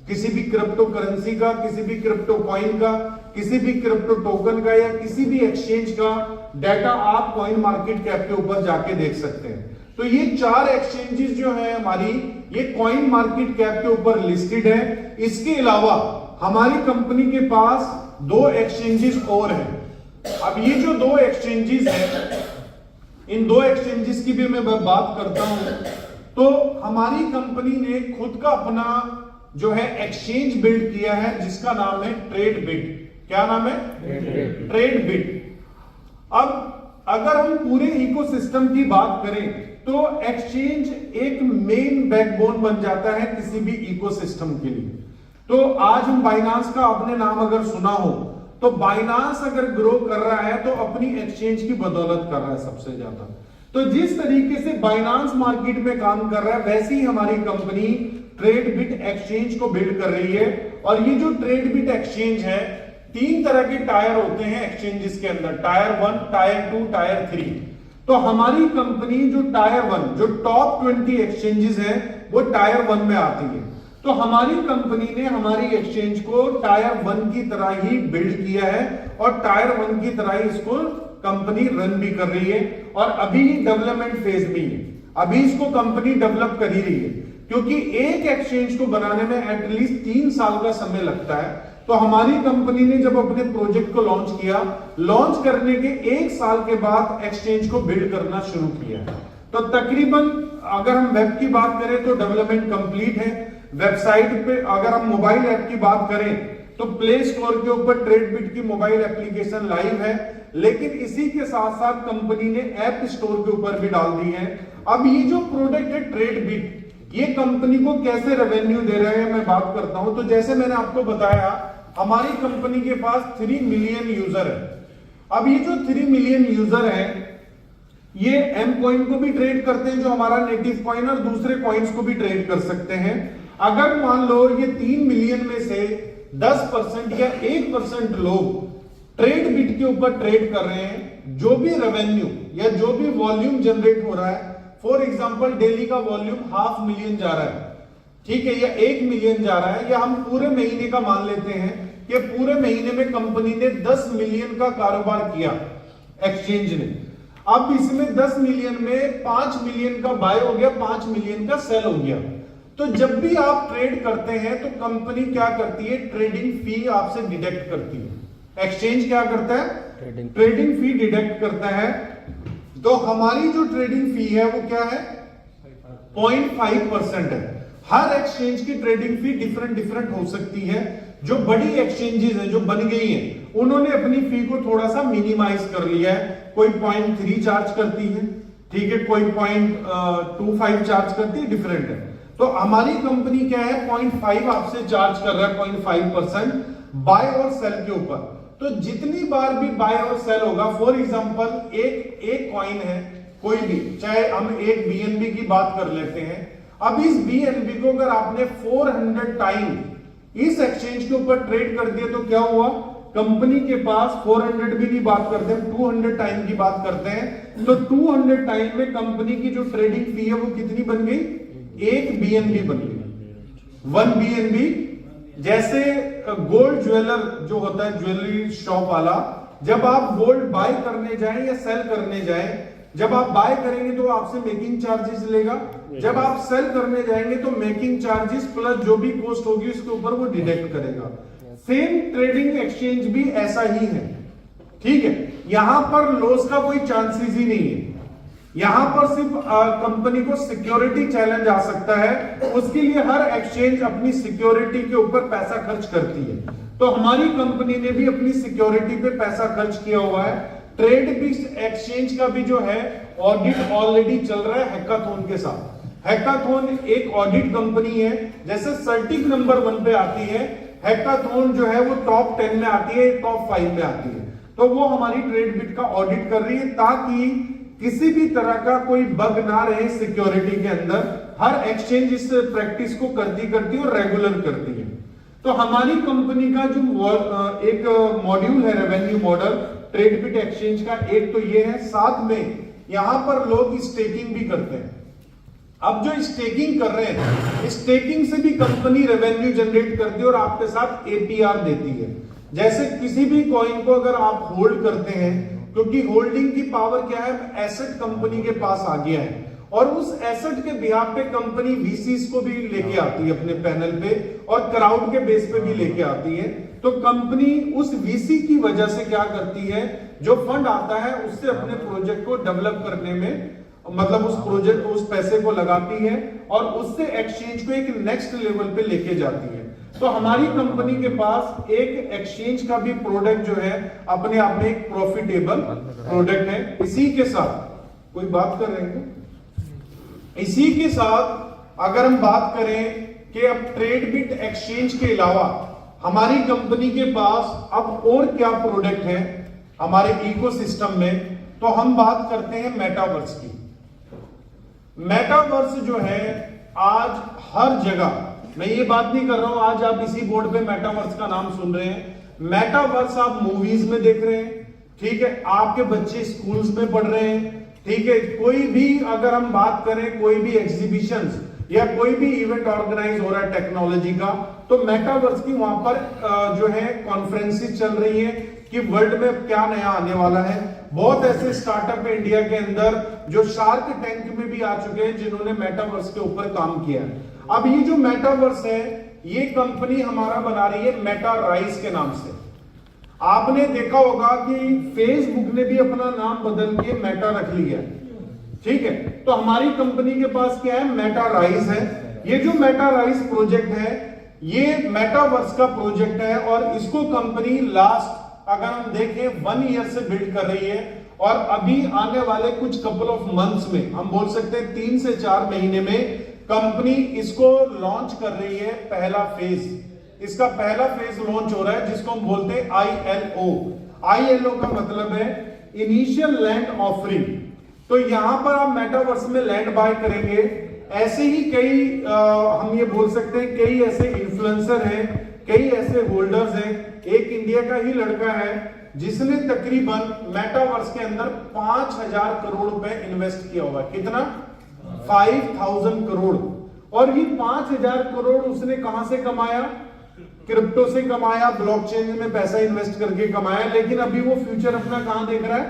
[SPEAKER 1] किसी भी क्रिप्टो करेंसी का, किसी भी क्रिप्टो कॉइन का, किसी भी क्रिप्टो टोकन का या किसी भी एक्सचेंज का डाटा आप कॉइन मार्केट कैप के ऊपर जाके देख सकते हैं। तो ये 4 एक्सचेंजेस जो है हमारी, ये कॉइन मार्केट कैप के ऊपर लिस्टेड है। इसके अलावा हमारी कंपनी के पास 2 एक्सचेंजेस और हैं। अब ये जो 2 एक्सचेंजेस हैं, इन 2 एक्सचेंजेस की भी मैं बात करता हूं। तो हमारी कंपनी ने खुद का अपना जो है एक्सचेंज बिल्ड किया है जिसका नाम है ट्रेडबिट। क्या नाम है? ट्रेडबिट। अब अगर हम पूरे इकोसिस्टम की बात करें तो एक्सचेंज एक मेन बैकबोन बन जाता है किसी भी इकोसिस्टम के लिए। तो आज हम बाइनांस का आपने नाम अगर सुना हो तो तो बाइनांस अगर ग्रो कर रहा है तो अपनी एक्सचेंज की बदौलत कर रहा है सबसे ज्यादा। तो जिस तरीके से बाइनांस मार्केट में काम कर रहा है वैसे ही हमारी कंपनी ट्रेडबिट एक्सचेंज को बिल्ड कर रही है। और ये जो ट्रेडबिट एक्सचेंज है, 3 तरह के टायर होते हैं एक्सचेंजेस के अंदर, टायर 1, टायर 2, टायर 3। तो हमारी कंपनी जो टायर 1, जो टॉप 20 एक्सचेंजेस हैं वो टायर 1 में आती है। तो हमारी कंपनी ने हमारी एक्सचेंज को टायर 1 की तरह ही बिल्ड किया है और टायर 1 की तरह ही इसको कंपनी रन भी कर रही है। और अभी डेवलपमेंट फेज में है, अभी इसको कंपनी डेवलप कर ही रही है, क्योंकि एक एक्सचेंज को बनाने में एटलीस्ट 3 साल का समय लगता है। तो हमारी कंपनी ने जब अपने प्रोजेक्ट को लॉन्च किया, लॉन्च करने के 1 साल के बाद एक्सचेंज को बिल्ड करना शुरू किया। तो तकरीबन अगर हम वेब की बात करें तो डेवलपमेंट कंप्लीट है। वेबसाइट पे अगर हम मोबाइल ऐप की बात करें तो प्ले स्टोर के ऊपर ट्रेडबिट की मोबाइल एप्लीकेशन लाइव है, लेकिन इसी के साथ साथ कंपनी ने ऐप स्टोर के ऊपर भी डाल दी है। अब ये जो प्रोडक्ट है ट्रेडबिट, ये कंपनी को कैसे रेवेन्यू दे रहे हैं मैं बात करता हूं। तो जैसे मैंने आपको बताया, हमारी कंपनी के पास 3 मिलियन यूजर है। अब ये जो 3 मिलियन यूजर है ये एम कॉइन को भी ट्रेड करते हैं जो हमारा नेटिव कॉइन, और दूसरे कॉइन्स को भी ट्रेड कर सकते हैं। अगर मान लो ये 3 मिलियन में से 10% या 1% लोग ट्रेडबिट के ऊपर ट्रेड कर रहे हैं, जो भी रेवेन्यू या जो भी वॉल्यूम जनरेट हो रहा है, फॉर एग्जांपल डेली का वॉल्यूम 500,000 जा रहा है, ठीक है, या 1 मिलियन जा रहा है, या हम पूरे महीने का मान लेते हैं कि पूरे महीने में कंपनी ने 10 मिलियन का कारोबार किया एक्सचेंज ने। अब इसमें 10 मिलियन में 5 मिलियन का बाय हो गया, 5 मिलियन का सेल हो गया। तो जब भी आप ट्रेड करते हैं तो कंपनी क्या करती है, ट्रेडिंग फी आपसे डिडक्ट करती है। एक्सचेंज क्या करता है, ट्रेडिंग फी डिडक्ट करता है। तो हमारी जो ट्रेडिंग फी है वो क्या है, 0.5% है। हर एक्सचेंज की ट्रेडिंग फी डिफरेंट हो सकती है। जो बड़ी एक्सचेंजेस हैं जो बन गई हैं, उन्होंने अपनी फी को थोड़ा सा मिनिमाइज कर लिया है। कोई 0.3 चार्ज करती है, ठीक है, कोई 0.25 चार्ज करती है, डिफरेंट है। तो हमारी कंपनी क्या है, 0.5 आपसे चार्ज कर रहा है, 0.5% बाय और सेल के ऊपर। तो जितनी बार भी बाय और सेल होगा, फॉर एग्जांपल एक कॉइन है कोई भी, चाहे हम एक बीएनबी की बात कर लेते हैं। अब इस बीएनबी को अगर आपने 400 टाइम इस एक्सचेंज के ऊपर ट्रेड कर दिया तो क्या हुआ, कंपनी के पास 400 भी नहीं बात करते हैं, 200 टाइम की बात करते हैं। तो 200 टाइम में कंपनी की जो ट्रेडिंग फी है वो कितनी बन गई, 1 बीएनबी बन गई, 1 बीएनबी। जैसे गोल्ड ज्वेलर जो होता है, ज्वेलरी शॉप वाला, जब आप गोल्ड बाय करने जाएं या सेल करने जाएं, जब आप बाय करेंगे तो आपसे मेकिंग चार्जेस लेगा, जब आप सेल करने जाएंगे तो मेकिंग चार्जेस प्लस जो भी कॉस्ट होगी उसके ऊपर वो डिडक्ट करेगा। सेम ट्रेडिंग एक्सचेंज भी ऐसा ही है, ठीक है। यहां पर लॉस का कोई चांसेस ही नहीं है। यहां पर सिर्फ कंपनी को सिक्योरिटी चैलेंज आ सकता है, उसके लिए हर एक्सचेंज अपनी सिक्योरिटी के ऊपर पैसा खर्च करती है। तो हमारी कंपनी ने भी अपनी सिक्योरिटी पे पैसा खर्च किया हुआ है। ट्रेडबिट एक्सचेंज का भी जो है ऑडिट ऑलरेडी चल रहा है हैकाथॉन के साथ। हैकाथॉन एक ऑडिट कंपनी है, जैसे सर्टिक नंबर 1 पे आती है, हैकाथॉन जो है वो टॉप 10 में आती है, टॉप 5 में आती है। तो वो हमारी ट्रेडबिट का ऑडिट कर रही है ताकि किसी भी तरह का कोई बग ना रहे सिक्योरिटी के अंदर। हर एक्सचेंज इस प्रैक्टिस को करती और रेगुलर करती है। तो हमारी कंपनी का जो एक मॉड्यूल है रेवेन्यू मॉडल ट्रेडबिट एक्सचेंज का, एक तो ये है, साथ में यहां पर लोग स्टेकिंग भी करते हैं। अब जो स्टेकिंग कर रहे हैं, स्टेकिंग से भी कंपनी रेवेन्यू जनरेट करती है और आपके साथ एपीआर देती है। जैसे किसी भी कॉइन को अगर आप होल्ड करते हैं, क्योंकि होल्डिंग की पावर क्या है, एसेट कंपनी के पास आ गया है, और उस एसेट के बिहाफ पे कंपनी वीसीस को भी लेके आती है अपने पैनल पे, और क्राउड के बेस पे भी लेके आती है। तो कंपनी उस वीसी की वजह से क्या करती है, जो फंड आता है उससे अपने प्रोजेक्ट को डेवलप करने में, मतलब उस प्रोजेक्ट उस पैसे को लगाती है और उससे एक्सचेंज को एक नेक्स्ट लेवल पे लेके जाती है। तो हमारी कंपनी के पास एक एक्सचेंज का भी प्रोडक्ट जो है अपने आप में एक प्रॉफिटेबल प्रोडक्ट है। इसी के साथ कोई बात कर रहे हैं, इसी के साथ अगर हम बात करें कि अब ट्रेडबिट एक्सचेंज के अलावा हमारी कंपनी के पास अब और क्या प्रोडक्ट है हमारे इकोसिस्टम में, तो हम बात करते हैं मेटावर्स की। मेटावर्स जो है आज हर जगह, मैं ये बात नहीं कर रहा हूं आज आप इसी बोर्ड पे मेटावर्स का नाम सुन रहे हैं, मेटावर्स आप मूवीज में देख रहे हैं, ठीक है, आपके बच्चे स्कूल्स में पढ़ रहे हैं, ठीक है, कोई भी अगर हम बात करें कोई भी एग्जीबिशंस या कोई भी इवेंट ऑर्गेनाइज हो रहा है टेक्नोलॉजी का, तो मेटावर्स की वहां पर जो है कॉन्फ्रेंसेस चल रही है कि वर्ल्ड में क्या नया आने वाला है। बहुत ऐसे स्टार्टअप है इंडिया के अंदर जो शार्क टैंक में भी आ चुके हैं जिन्होंने मेटावर्स के ऊपर काम किया है। अब ये जो मेटावर्स है ये कंपनी हमारा बना रही है मेटाराइज के नाम से। आपने देखा होगा कि फेसबुक ने भी अपना नाम बदल के मेटा रख लिया, ठीक है, तो हमारी कंपनी के पास क्या है, मेटाराइज है। ये जो मेटाराइज प्रोजेक्ट है ये मेटावर्स का प्रोजेक्ट है और इसको कंपनी लास्ट अगर हम देखें 1 ईयर से बिल्ड कर रही है और अभी आने वाले कुछ कपल ऑफ मंथ्स में, हम बोल सकते हैं 3 से 4 महीने में कंपनी इसको लॉन्च कर रही है। पहला फेज, इसका पहला फेज लॉन्च हो रहा है जिसको हम बोलते हैं ILO। ILO का मतलब है इनिशियल लैंड ऑफरिंग। तो यहां पर आप मेटावर्स में लैंड बाय करेंगे। ऐसे ही कई हम ये बोल सकते हैं कई ऐसे इन्फ्लुएंसर हैं, कई ऐसे होल्डर्स हैं। एक इंडिया का ही लड़का है जिसने तकरीबन मेटावर्स के अंदर 5000 करोड़ रुपए इन्वेस्ट किया हुआ है। कितना? 5000 करोड़। और ये 5000 करोड़ उसने कहां से कमाया? क्रिप्टो से कमाया, ब्लॉकचेन में पैसा इन्वेस्ट करके कमाया। लेकिन अभी वो फ्यूचर अपना कहां देख रहा है?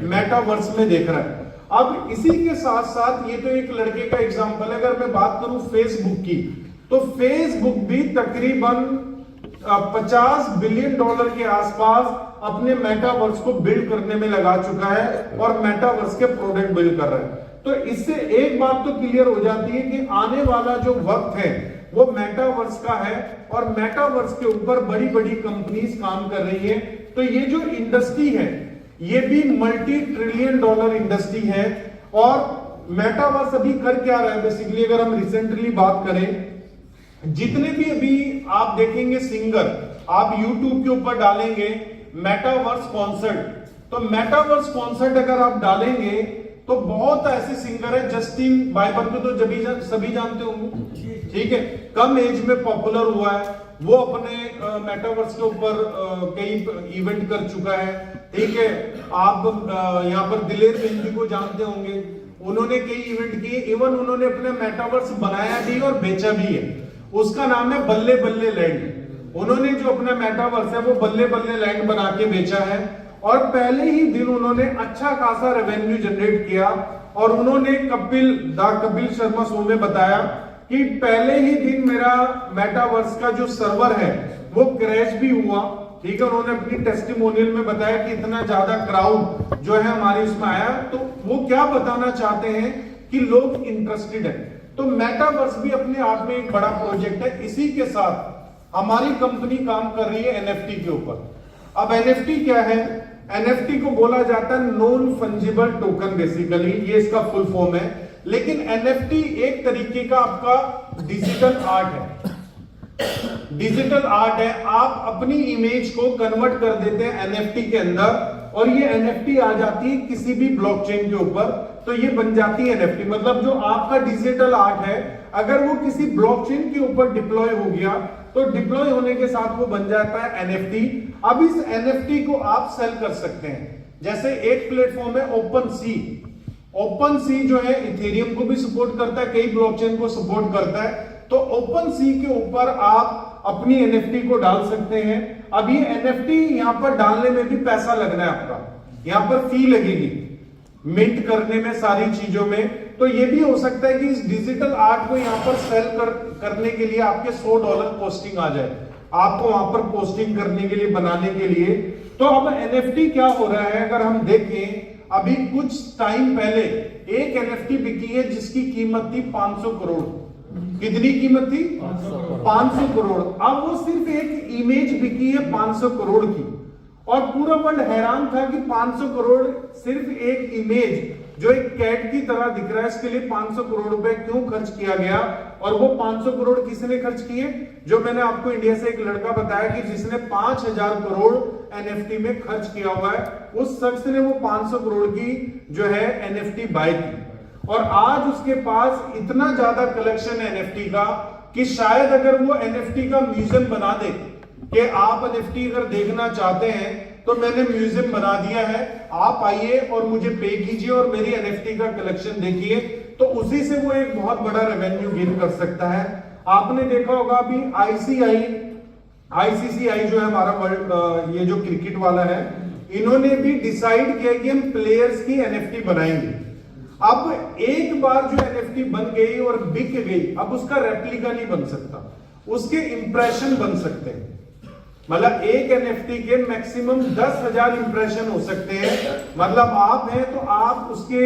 [SPEAKER 1] मेटावर्स में देख रहा है। अब इसी के साथ साथ ये तो एक लड़के का एग्जांपल है। अगर मैं बात करूं फेसबुक की, तो फेसबुक भी तकरीबन 50 बिलियन डॉलर के आसपास अपने मेटावर्स को बिल्ड करने में लगा चुका है और मेटावर्स के प्रोडक्ट बिल्ड कर रहा है। तो इससे एक बात तो क्लियर हो जाती है कि आने वाला जो वक्त है वो मेटावर्स का है और मेटावर्स के ऊपर बड़ी बड़ी कंपनीज काम कर रही है। तो ये जो इंडस्ट्री है ये भी मल्टी ट्रिलियन डॉलर इंडस्ट्री है। और मेटावर्स अभी कर क्या रहा है बेसिकली, अगर हम रिसेंटली बात करें, जितने भी अभी आप देखेंगे सिंगर, आप YouTube के ऊपर डालेंगे मेटावर्स कॉन्सर्ट, तो मेटावर्स कॉन्सर्ट अगर आप डालेंगे तो बहुत ऐसे सिंगर है। जस्टिन बाइबर को तो सभी जानते होंगे, ठीक है, कम एज में पॉपुलर हुआ है, वो अपने मेटावर्स के ऊपर कई इवेंट कर चुका है, ठीक है। आप यहाँ पर दिलेर मेहंदी को जानते होंगे, उन्होंने कई इवेंट किए, इवन उन्होंने अपने मेटावर्स बनाया भी और बेचा भी है। उसका नाम है बल्ले बल्ले लैंड। उन्होंने जो अपना मेटावर्स है वो बल्ले बल्ले लैंड बना के बेचा है और पहले ही दिन उन्होंने अच्छा खासा रेवेन्यू जनरेट किया। और उन्होंने कपिल शर्मा शो में बताया कि पहले ही दिन मेरा मेटावर्स का जो सर्वर है वो क्रैश भी हुआ, ठीक है। उन्होंने अपनी टेस्टिमोनियल में बताया कि इतना ज्यादा क्राउड जो है हमारे उसमें आया। तो वो क्या बताना चाहते हैं कि लोग इंटरेस्टेड है। तो मेटावर्स भी अपने आप में एक बड़ा प्रोजेक्ट है। इसी के साथ हमारी कंपनी काम कर रही है NFT के ऊपर। अब NFT क्या है? NFT को बोला जाता है नॉन फंजिबल टोकन, बेसिकली ये इसका फुल फॉर्म है। लेकिन NFT एक तरीके का आपका डिजिटल आर्ट है। डिजिटल आर्ट है, आप अपनी इमेज को कन्वर्ट कर देते हैं NFT के अंदर और ये NFT आ जाती है किसी भी ब्लॉकचेन के ऊपर, तो ये बन जाती है NFT। मतलब जो आपका डिजिटल आर्ट है अगर वो किसी ब्लॉकचेन के ऊपर डिप्लॉय हो गया तो डिप्लॉय होने के साथ वो बन जाता है NFT। अब इस NFT को आप सेल कर सकते हैं। जैसे एक प्लेटफॉर्म है OpenSea। OpenSea जो है इथेरियम को भी सपोर्ट करता है, कई ब्लॉकचेन को सपोर्ट करता है। तो OpenSea के ऊपर आप अपनी NFT को डाल सकते हैं। अब ये NFT यहां पर डालने में भी पैसा लगना है आपका, यहां पर फी लगेगी मिंट करने में, सारी चीजों में। तो ये भी हो सकता है कि इस डिजिटल आर्ट को यहां पर सेल करने के लिए आपके $100 पोस्टिंग आ जाए, आपको वहां पर पोस्टिंग करने के लिए, बनाने के लिए। तो अब NFT क्या हो रहा है अगर हम देखें, अभी कुछ टाइम पहले एक NFT बिकी है जिसकी कीमत थी 500 करोड़। कितनी कीमत थी? 500 करोड़। अब वो सिर्फ एक इमेज बिकी है 500 करोड़ की और पूरा वर्ल्ड हैरान था कि 500 करोड़ सिर्फ एक इमेज जो एक कैट की तरह दिख रहा है, इसके लिए 500 करोड़ रुपए क्यों खर्च किया गया? और वो 500 करोड़ किसने खर्च किए? जो मैंने आपको इंडिया से एक लड़का बताया कि जिसने 5000 करोड़ एनएफटी में खर्च किया हुआ है, उस शख्स ने वो 500 करोड़ की जो है एनएफटी बाय की। और आज उसके पास इतना ज्यादा कलेक्शन है एनएफटी का कि शायद अगर वो एनएफटी का म्यूजियम बना दे कि आप एनएफटी अगर देखना चाहते हैं तो मैंने म्यूजियम बना दिया है, आप आइए और मुझे पे कीजिए और मेरी एनएफटी का कलेक्शन देखिए, तो उसी से वो एक बहुत बड़ा रेवेन्यू गेन कर सकता है। आपने देखा होगा अभी आईसीसीआई जो है हमारा वर्ल्ड ये जो क्रिकेट वाला है, इन्होंने भी डिसाइड किया कि हम प्लेयर्स की एनएफटी बनाएंगे। अब एक बार जो एनएफटी बन गई और बिक गई, अब उसका रेप्लिका नहीं बन सकता, उसके इंप्रेशन बन सकते हैं। मतलब एक एनएफटी के मैक्सिमम 10,000 इंप्रेशन हो सकते हैं। मतलब आप हैं तो आप उसके,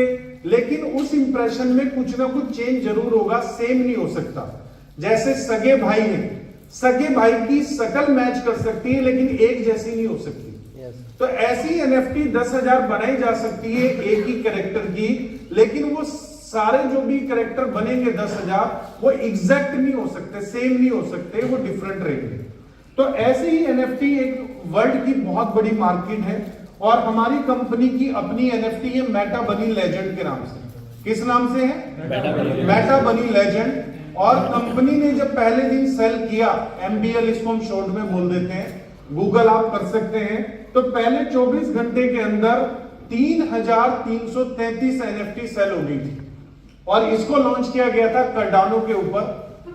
[SPEAKER 1] लेकिन उस इंप्रेशन में कुछ ना कुछ चेंज जरूर होगा, सेम नहीं हो सकता। जैसे सगे भाई हैं, सगे भाई की शकल मैच कर सकती है लेकिन एक जैसी नहीं हो सकती। तो ऐसी एनएफटी 10,000 बनाई जा सकती है एक ही कैरेक्टर की, लेकिन वो सारे जो भी कैरेक्टर बनेंगे 10,000 वो एग्जैक्ट नहीं हो सकते, सेम नहीं हो सकते, वो डिफरेंट रहेंगे। तो ऐसे ही एनएफटी एक वर्ल्ड की बहुत बड़ी मार्केट है और हमारी कंपनी की अपनी एनएफटी है मेटा बनी लेजेंड के नाम से। किस नाम से है? मेटा बनी लेजेंड। और कंपनी ने जब पहले दिन सेल किया, एमबीएल इसको हम शॉर्ट में बोल देते हैं, गूगल आप कर सकते हैं, तो पहले 24 घंटे के अंदर 3,333 एनएफटी सेल हो गई थी। और इसको लॉन्च किया गया था कार्डानो के ऊपर,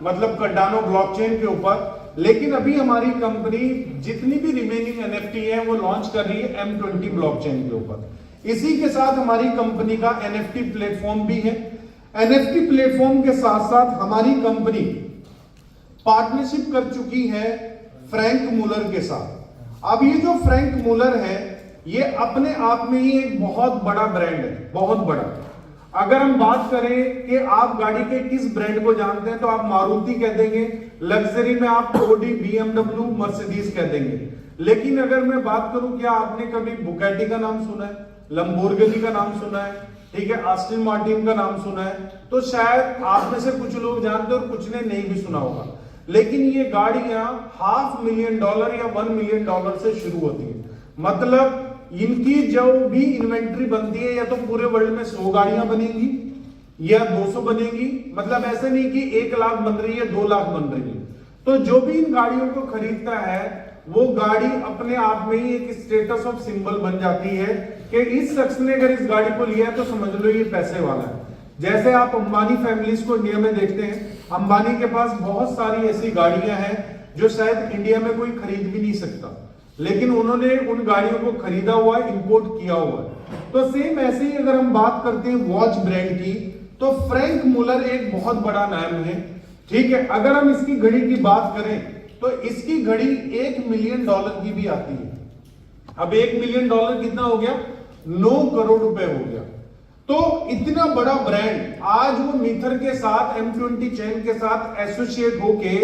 [SPEAKER 1] मतलब कार्डानो ब्लॉकचेन के ऊपर। लेकिन अभी हमारी कंपनी जितनी भी रिमेनिंग एनएफटी है वो लॉन्च कर रही है M20 ब्लॉकचेन के ऊपर। इसी के साथ हमारी कंपनी का एनएफटी प्लेटफॉर्म भी है। एनएफटी प्लेटफॉर्म के साथ साथ हमारी कंपनी पार्टनरशिप कर चुकी है फ्रैंक मुलर के साथ। अब ये जो फ्रैंक मुलर है ये अपने आप में ही एक बहुत बड़ा ब्रांड है, बहुत बड़ा। अगर हम बात करें कि आप गाड़ी के किस ब्रांड को जानते हैं तो आप मारुति कह देंगे, लग्जरी में आप ऑडी, BMW, मर्सिडीज कह देंगे। लेकिन अगर मैं बात करूं, क्या आपने कभी बुगाटी का नाम सुना है, लंबोर्गिनी का नाम सुना है, ठीक है, आस्टन मार्टिन का नाम सुना है? तो शायद आप में से कुछ लोग जानते और कुछ ने नहीं भी सुना होगा। लेकिन ये गाड़ियां $500,000 या $1 मिलियन से शुरू होती है। मतलब इनकी जो भी इन्वेंट्री बनती है या तो पूरे वर्ल्ड में 100 गाड़ियां बनेंगी या 200 बनेगी। मतलब ऐसे नहीं कि 1 लाख बन रही है, 2 लाख बन रही है। तो जो भी इन गाड़ियों को खरीदता है वो गाड़ी अपने आप में ही एक स्टेटस ऑफ सिंबल बन जाती है कि इस शख्स ने अगर इस गाड़ी को लिया है तो समझ लो ये पैसे वाला है। जैसे आप अंबानी फैमिलीज को इंडिया में देखते हैं, अंबानी के पास बहुत सारी ऐसी गाड़ियां हैं जो शायद इंडिया में कोई खरीद भी नहीं सकता, लेकिन उन्होंने उन गाड़ियों को खरीदा हुआ है, इंपोर्ट किया हुआ है। तो सेम ऐसे ही अगर हम बात करते हैं वॉच ब्रांड की, तो फ्रैंक मुलर एक बहुत बड़ा नाम है, ठीक है। अगर हम इसकी घड़ी की बात करें तो इसकी घड़ी $1 मिलियन की भी आती है। अब $1 मिलियन कितना हो गया? 9 करोड़ रुपए हो गया। तो इतना बड़ा ब्रांड आज वो मीथर के साथ, M20 चेन के साथ एसोसिएट होके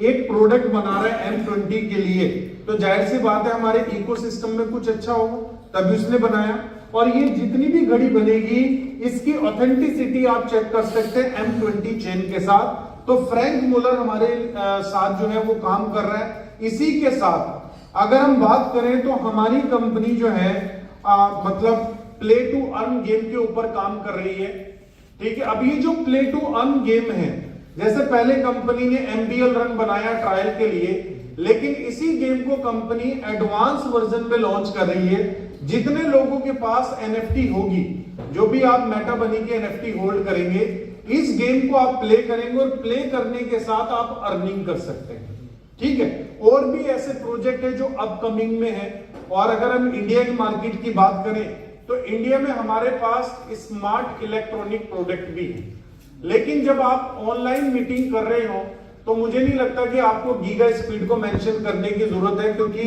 [SPEAKER 1] एक प्रोडक्ट बना रहा है M20 के लिए, तो जाहिर सी बात है हमारे इकोसिस्टम में कुछ अच्छा होगा, तभी उसने बनाया। और ये जितनी भी घड़ी बनेगी इसकी ऑथेंटिसिटी आप चेक कर सकते हैं M20 चेन के साथ। तो फ्रैंक मुलर हमारे साथ जो है वो काम कर रहा है। इसी के साथ अगर हम बात करें तो हमारी कंपनी जो है मतलब प्ले टू अर्न गेम के ऊपर काम कर रही है, ठीक है। अब ये जो प्ले टू अर्न गेम है, जैसे पहले कंपनी ने MBL रन बनाया ट्रायल के लिए, लेकिन इसी गेम को कंपनी एडवांस वर्जन में लॉन्च कर रही है। जितने लोगों के पास NFT होगी, जो भी आप मेटा बनी के NFT होल्ड करेंगे, इस गेम को आप प्ले करेंगे और प्ले करने के साथ आप अर्निंग कर सकते हैं, ठीक है। और भी ऐसे प्रोजेक्ट है जो अपकमिंग में है। और अगर हम इंडिया की मार्केट की बात करें तो इंडिया में हमारे पास स्मार्ट इलेक्ट्रॉनिक प्रोडक्ट भी है। लेकिन जब आप ऑनलाइन मीटिंग कर रहे हो तो मुझे नहीं लगता कि आपको गीगा स्पीड को मेंशन करने की जरूरत है, क्योंकि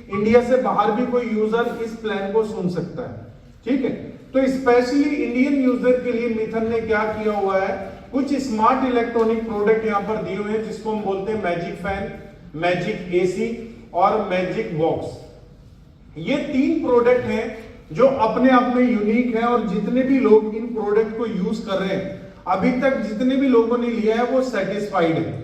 [SPEAKER 1] इंडिया से बाहर भी कोई यूजर इस प्लान को सुन सकता है, ठीक है। तो स्पेशली इंडियन यूजर के लिए मिथन ने क्या किया हुआ है, कुछ स्मार्ट इलेक्ट्रॉनिक प्रोडक्ट यहां पर दिए हुए हैं, जिसको हम बोलते हैं मैजिक फैन, मैजिक AC और मैजिक बॉक्स। ये 3 प्रोडक्ट हैं जो अपने आप में यूनिक है, और जितने भी लोग इन प्रोडक्ट को यूज कर रहे हैं, अभी तक जितने भी लोगों ने लिया है वो सेटिस्फाइड है।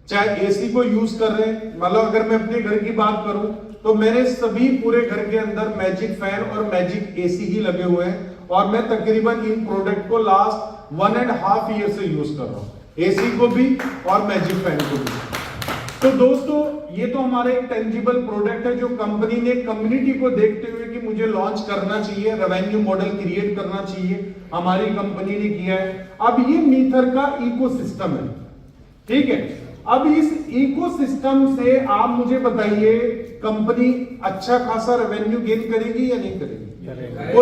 [SPEAKER 1] चाहे एसी को यूज कर रहे हैं, मतलब अगर मैं अपने घर की बात करूं तो मेरे सभी पूरे घर के अंदर मैजिक फैन और मैजिक एसी ही लगे हुए हैं, और मैं तकरीबन इन प्रोडक्ट को लास्ट 1.5 ईयर से यूज कर रहा हूं, एसी को भी और मैजिक फैन को भी। तो दोस्तों, ये तो हमारा एक टेंजिबल प्रोडक्ट है जो कंपनी ने कम्युनिटी को देखते हुए कि मुझे लॉन्च करना चाहिए, रेवेन्यू मॉडल क्रिएट करना चाहिए, हमारी कंपनी ने किया है। अब ये मीथर का इकोसिस्टम है, ठीक है। अब इस इकोसिस्टम से आप मुझे बताइए, कंपनी अच्छा खासा रेवेन्यू गेन करेगी या नहीं करेगी?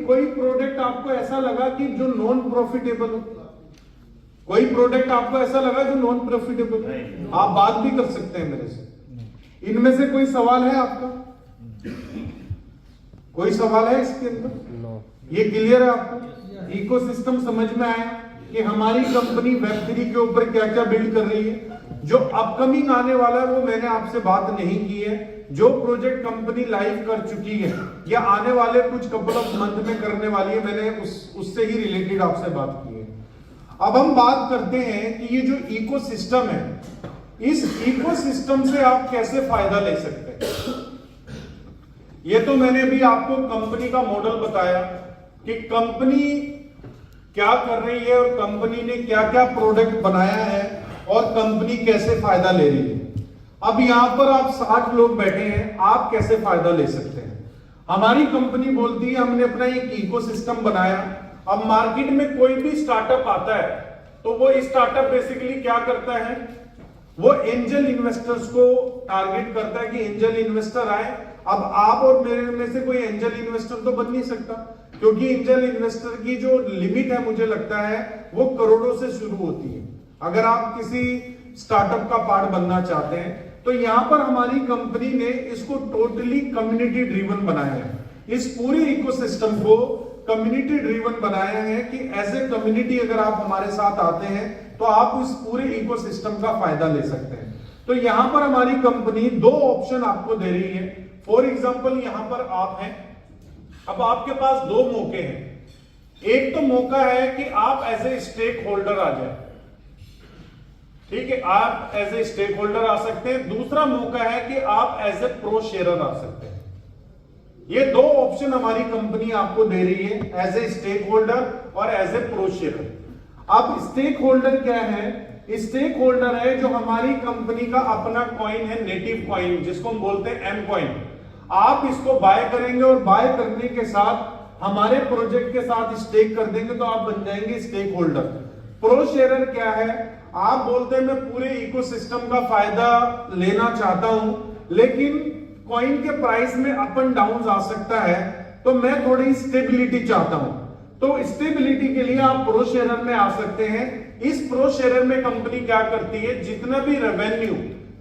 [SPEAKER 1] कोई प्रोडक्ट आपको ऐसा लगा कि जो नॉन प्रॉफिटेबल हो? कोई प्रोडक्ट आपको ऐसा लगा जो नॉन प्रॉफिटेबल? आप बात भी कर सकते हैं मेरे से। इनमें से कोई सवाल है आपका? कोई सवाल है इसके अंदर? ये क्लियर है आपको? इकोसिस्टम समझ में आया कि हमारी कंपनी वेब3 के ऊपर क्या क्या बिल्ड कर रही है। जो अपकमिंग आने वाला है वो मैंने आपसे बात नहीं की है। जो प्रोजेक्ट कंपनी लाइव कर चुकी है या आने वाले कुछ कपल ऑफ मंथ में करने वाली है, मैंने उससे ही रिलेटेड आपसे बात की है। अब हम बात करते हैं कि ये जो इकोसिस्टम है, इस इकोसिस्टम से आप कैसे फायदा ले सकते हैं। ये तो मैंने अभी आपको कंपनी का मॉडल बताया कि कंपनी क्या कर रही है और कंपनी ने क्या क्या प्रोडक्ट बनाया है और कंपनी कैसे फायदा ले रही है। अब यहां पर आप 60 लोग बैठे हैं, आप कैसे फायदा ले सकते हैं। हमारी कंपनी बोलती है हमने अपना एक इकोसिस्टम बनाया। अब मार्केट में कोई भी स्टार्टअप आता है तो वो स्टार्टअप बेसिकली क्या करता है, वो एंजल इन्वेस्टर्स को टारगेट करता है कि एंजल इन्वेस्टर आए। अब आप और मेरे में से कोई एंजल इन्वेस्टर तो बन नहीं सकता, क्योंकि एंजल इन्वेस्टर की जो लिमिट है मुझे लगता है वो करोड़ों से शुरू होती है अगर आप किसी स्टार्टअप का पार्ट बनना चाहते हैं। तो यहां पर हमारी कंपनी ने इसको टोटली कम्युनिटी ड्रिवन बनाया है। इस पूरे इकोसिस्टम को कम्युनिटी ड्रिवन बनाया है कि एज ए कम्युनिटी अगर आप हमारे साथ आते हैं तो आप इस पूरे इकोसिस्टम का फायदा ले सकते हैं। तो यहां पर हमारी कंपनी 2 ऑप्शन आपको दे रही है। फॉर एग्जांपल यहां पर आप हैं, अब आपके पास 2 मौके हैं। एक तो मौका है कि आप एज ए स्टेक होल्डर आ जाए, ठीक है, आप एज ए स्टेक होल्डर आ सकते हैं। दूसरा मौका है कि आप एज ए प्रो शेयरर आ सकते हैं। ये 2 ऑप्शन हमारी कंपनी आपको दे रही है, एज ए स्टेक होल्डर और एज ए प्रो शेयरर। अब स्टेक होल्डर क्या है? स्टेक होल्डर है जो हमारी कंपनी का अपना कॉइन है, नेटिव कॉइन, जिसको हम बोलते हैं एम कॉइन। आप इसको बाय करेंगे और बाय करने के साथ हमारे प्रोजेक्ट के साथ स्टेक कर देंगे तो आप बन जाएंगे स्टेक होल्डर। प्रो शेयरर क्या है? आप बोलते हैं मैं पूरे इकोसिस्टम का फायदा लेना चाहता हूं, लेकिन कॉइन के प्राइस में अप एंड डाउन आ सकता है, तो मैं थोड़ी स्टेबिलिटी चाहता हूं। तो स्टेबिलिटी के लिए आप प्रो शेयरर में आ सकते हैं। इस प्रो शेयरर में कंपनी क्या करती है, जितना भी रेवेन्यू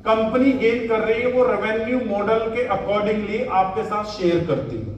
[SPEAKER 1] कंपनी गेन कर रही है वो रेवेन्यू मॉडल के अकॉर्डिंगली आपके साथ शेयर करती है,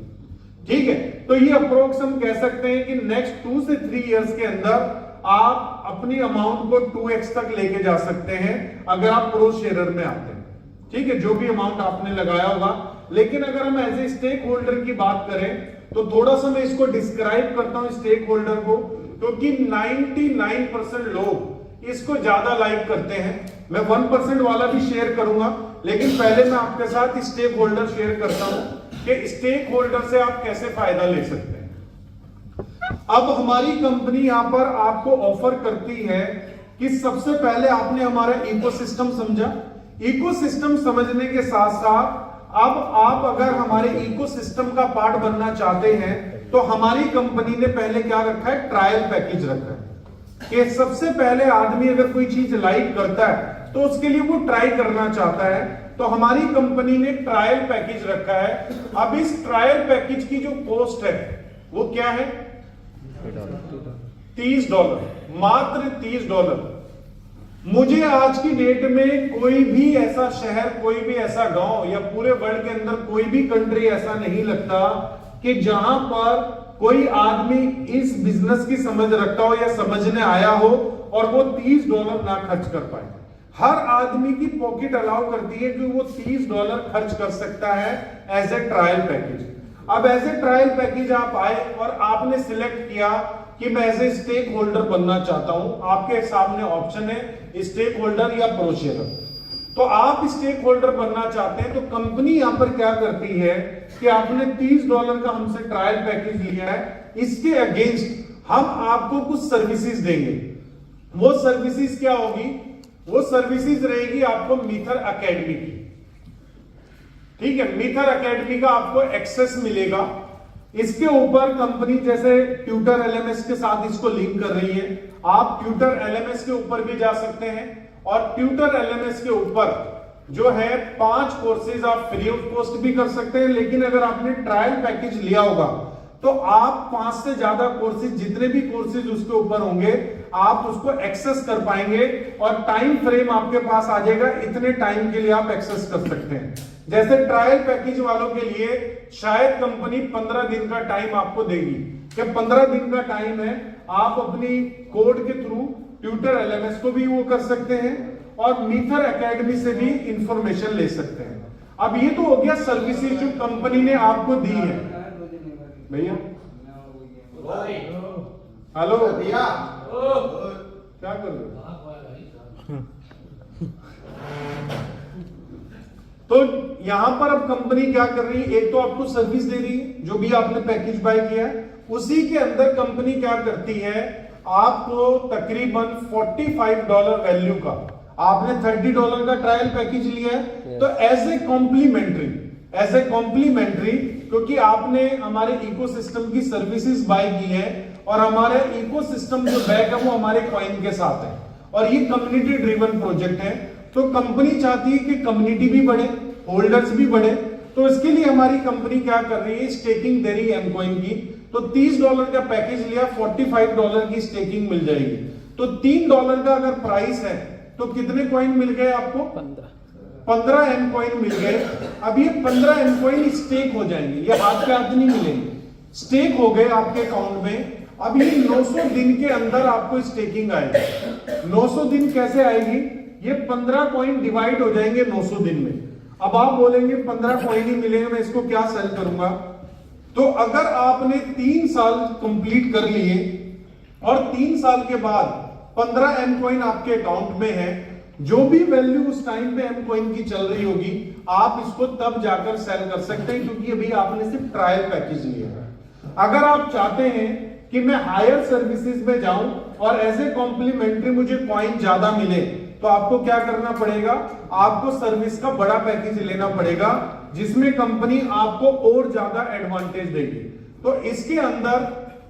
[SPEAKER 1] ठीक है। तो ये अप्रोक्स हम कह सकते हैं कि नेक्स्ट 2 से 3 इयर्स के अंदर आप अपनी अमाउंट को 2x तक लेके जा सकते हैं अगर आप प्रो शेयरर में आते हैं, ठीक है, जो भी अमाउंट आपने लगाया होगा। लेकिन अगर हम एज ए स्टेक होल्डर की बात करें तो थोड़ा सा मैं इसको डिस्क्राइब करता हूं स्टेक होल्डर को, क्योंकि 99% लोग इसको ज्यादा लाइक करते हैं। मैं 1% वाला भी शेयर करूंगा, लेकिन पहले मैं आपके साथ स्टेक होल्डर शेयर करता हूं कि स्टेक होल्डर से आप कैसे फायदा ले सकते हैं। अब हमारी कंपनी यहां पर आपको ऑफर करती है कि सबसे पहले आपने हमारा इकोसिस्टम समझा। इकोसिस्टम समझने के साथ साथ अब आप अगर हमारे इकोसिस्टम का पार्ट बनना चाहते हैं तो हमारी कंपनी ने पहले क्या रखा है, ट्रायल पैकेज रखा है कि सबसे पहले आदमी अगर कोई चीज लाइक करता है तो उसके लिए वो ट्राई करना चाहता है, तो हमारी कंपनी ने ट्रायल पैकेज रखा है। अब इस ट्रायल पैकेज की जो कॉस्ट है वो क्या है, $30, मात्र $30। मुझे आज की डेट में कोई भी ऐसा शहर, कोई भी ऐसा गांव या पूरे वर्ल्ड के अंदर कोई भी कंट्री ऐसा नहीं लगता कि जहां पर कोई आदमी इस बिजनेस की समझ रखता हो या समझने आया हो और वो $30 ना खर्च कर पाए। हर आदमी की पॉकेट अलाउ करती है कि वो $30 खर्च कर सकता है एज ए ट्रायल पैकेज। अब एज ए ट्रायल पैकेज आप आए और आपने सिलेक्ट किया कि मैं एज ए स्टेक होल्डर बनना चाहता हूं। आपके सामने ऑप्शन है स्टेक होल्डर या प्रो शेयर। तो आप स्टेक होल्डर बनना चाहते हैं तो कंपनी यहां पर क्या करती है कि आपने $30 का हमसे ट्रायल पैकेज लिया है, इसके अगेंस्ट हम आपको कुछ सर्विसेज देंगे। वो सर्विसेज क्या होगी? वो सर्विसेज रहेगी आपको मीथर एकेडमी की। ठीक है, मीथर एकेडमी का आपको एक्सेस मिलेगा। इसके ऊपर कंपनी जैसे ट्यूटर एलएमएस के साथ इसको लिंक कर रही है। आप ट्यूटर एलएमएस के ऊपर भी जा सकते हैं और ट्यूटर एलएमएस के ऊपर जो है 5 कोर्सेज आप फ्री ऑफ कॉस्ट भी कर सकते हैं। लेकिन अगर आपने ट्रायल पैकेज लिया होगा तो आप 5 से ज्यादा कोर्सेज, जितने भी कोर्सेज उसके ऊपर होंगे, आप उसको एक्सेस कर पाएंगे और टाइम फ्रेम आपके पास आ जाएगा, इतने टाइम के लिए आप एक्सेस कर सकते हैं। जैसे ट्रायल पैकेज वालों के लिए शायद कंपनी 15 दिन का टाइम आपको देगी कि 15 दिन का टाइम है, आप अपनी कोड के थ्रू ट्यूटर एलएमएस को भी वो कर सकते हैं और मीथर एकेडमी से भी इंफॉर्मेशन ले सकते हैं। अब ये तो हो गया सर्विसेज जो कंपनी ने आपको दी है। भैया हेलो भैया, क्या कर रहे हो? तो यहां पर अब कंपनी क्या कर रही है? एक तो आपको सर्विस दे रही है जो भी आपने पैकेज बाय किया है, उसी के अंदर कंपनी क्या करती है, आपको तकरीबन $45 वैल्यू का, आपने $30 का ट्रायल पैकेज लिया है, तो एज ए कॉम्प्लीमेंट्री क्योंकि आपने हमारे इकोसिस्टम की सर्विसेज बाय की है और हमारे इकोसिस्टम जो बैक है वो हमारे कॉइन के साथ है और ये कम्युनिटी ड्रिवन प्रोजेक्ट है। तो कंपनी चाहती है कि कम्युनिटी भी बढ़े, होल्डर्स भी बढ़े, तो इसके लिए हमारी कंपनी क्या कर रही है, स्टेकिंग दे रही है एमकॉइन की। तो $30 का पैकेज लिया, $45 की स्टेकिंग मिल जाएगी। तो $3 का अगर प्राइस है तो कितने कॉइन मिल गए आपको? 15 एमकॉइन मिल गए। अब ये 15 एमकॉइन स्टेक हो जाएंगे, ये हाथ पे हाथ नहीं मिलेंगे, स्टेक हो गए आपके अकाउंट में। अब ये 900 दिन के अंदर आपको स्टेकिंग आएगी। 900 दिन कैसे आएगी? ये 15 कॉइन डिवाइड हो जाएंगे 900 दिन में। अब आप बोलेंगे 15 कॉइन ही मिलेंगे, मैं इसको क्या सेल करूंगा? तो अगर आपने 3 साल कंप्लीट कर लिए और 3 साल के बाद 15 एम कॉइन आपके अकाउंट में है, जो भी वैल्यू उस टाइम पे एम कॉइन की चल रही होगी, आप इसको तब जाकर सेल कर सकते हैं क्योंकि अभी आपने सिर्फ ट्रायल पैकेज लिया है। अगर आप चाहते हैं कि मैं हायर सर्विसेज में जाऊं और एज ए कॉम्प्लीमेंट्री मुझे कॉइन ज्यादा मिले, तो आपको क्या करना पड़ेगा? आपको सर्विस का बड़ा पैकेज लेना पड़ेगा जिसमें कंपनी आपको और ज्यादा एडवांटेज देगी। तो इसके अंदर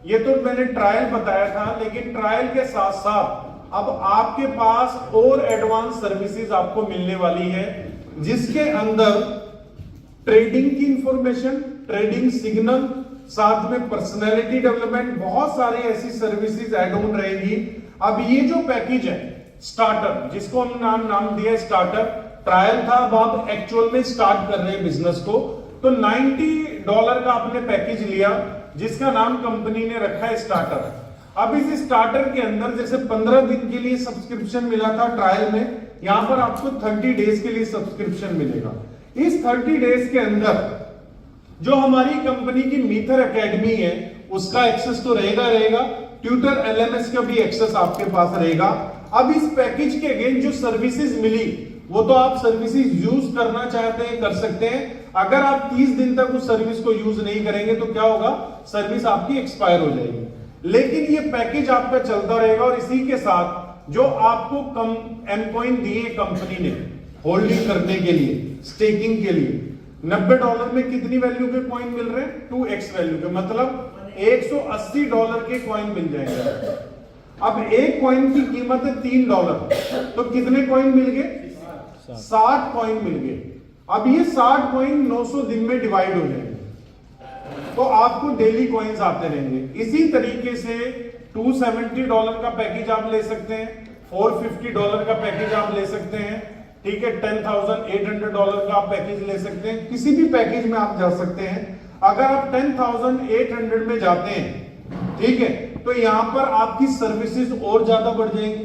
[SPEAKER 1] ये तो मैंने ट्रायल बताया था, लेकिन ट्रायल के साथ साथ अब आपके पास और एडवांस सर्विसेज आपको मिलने वाली है, जिसके अंदर ट्रेडिंग की इंफॉर्मेशन, ट्रेडिंग सिग्नल, साथ में पर्सनैलिटी डेवलपमेंट, बहुत सारी ऐसी सर्विसेज ऐड ऑन रहेंगी। अब ये जो पैकेज है स्टार्टर, जिसको हम नाम दिया स्टार्टर, ट्रायल था, अब आप एक्चुअल में स्टार्ट कर रहे हैं बिजनेस को। तो $90 का आपने पैकेज लिया जिसका नाम कंपनी ने रखा है स्टार्टर। अब इस स्टार्टर के अंदर जैसे 15 दिन के लिए सब्सक्रिप्शन मिला था ट्रायल में, यहां पर आपको 30 डेज के लिए सब्सक्रिप्शन मिलेगा। इस 30 डेज के अंदर जो हमारी कंपनी की मीथर एकेडमी है उसका एक्सेस तो रहेगा, ट्यूटर एलएमएस का भी एक्सेस आपके पास रहेगा। अब इस पैकेज के अगेन जो सर्विसेज मिली वो तो आप सर्विसेज यूज करना चाहते हैं कर सकते हैं। अगर आप 30 दिन तक उस सर्विस को यूज नहीं करेंगे तो क्या होगा? सर्विस आपकी एक्सपायर हो जाएगी। लेकिन ये पैकेज आपका चलता रहेगा और इसी के साथ जो आपको कम एमकॉइन दिए कंपनी ने होल्डिंग करने के लिए, स्टेकिंग के लिए, $90 में कितनी वैल्यू के कॉइन मिल रहे हैं? 2x वैल्यू के, मतलब $180 के कॉइन मिल जाएंगे। अब एक कॉइन की कीमत है $3, तो कितने कॉइन मिल गए? 60 कॉइन मिल गए। अब ये 60 कॉइन 900 दिन में डिवाइड हो जाएंगे, तो आपको डेली कॉइन्स आते रहेंगे। इसी तरीके से $270 का पैकेज आप ले सकते हैं, $450 का पैकेज आप ले सकते हैं, ठीक है, $10,800 का आप पैकेज ले सकते हैं। किसी भी पैकेज में आप जा सकते हैं। अगर आप 10,800 में जाते हैं, ठीक है, तो यहां पर आपकी सर्विसेज और ज्यादा बढ़ जाएंगी,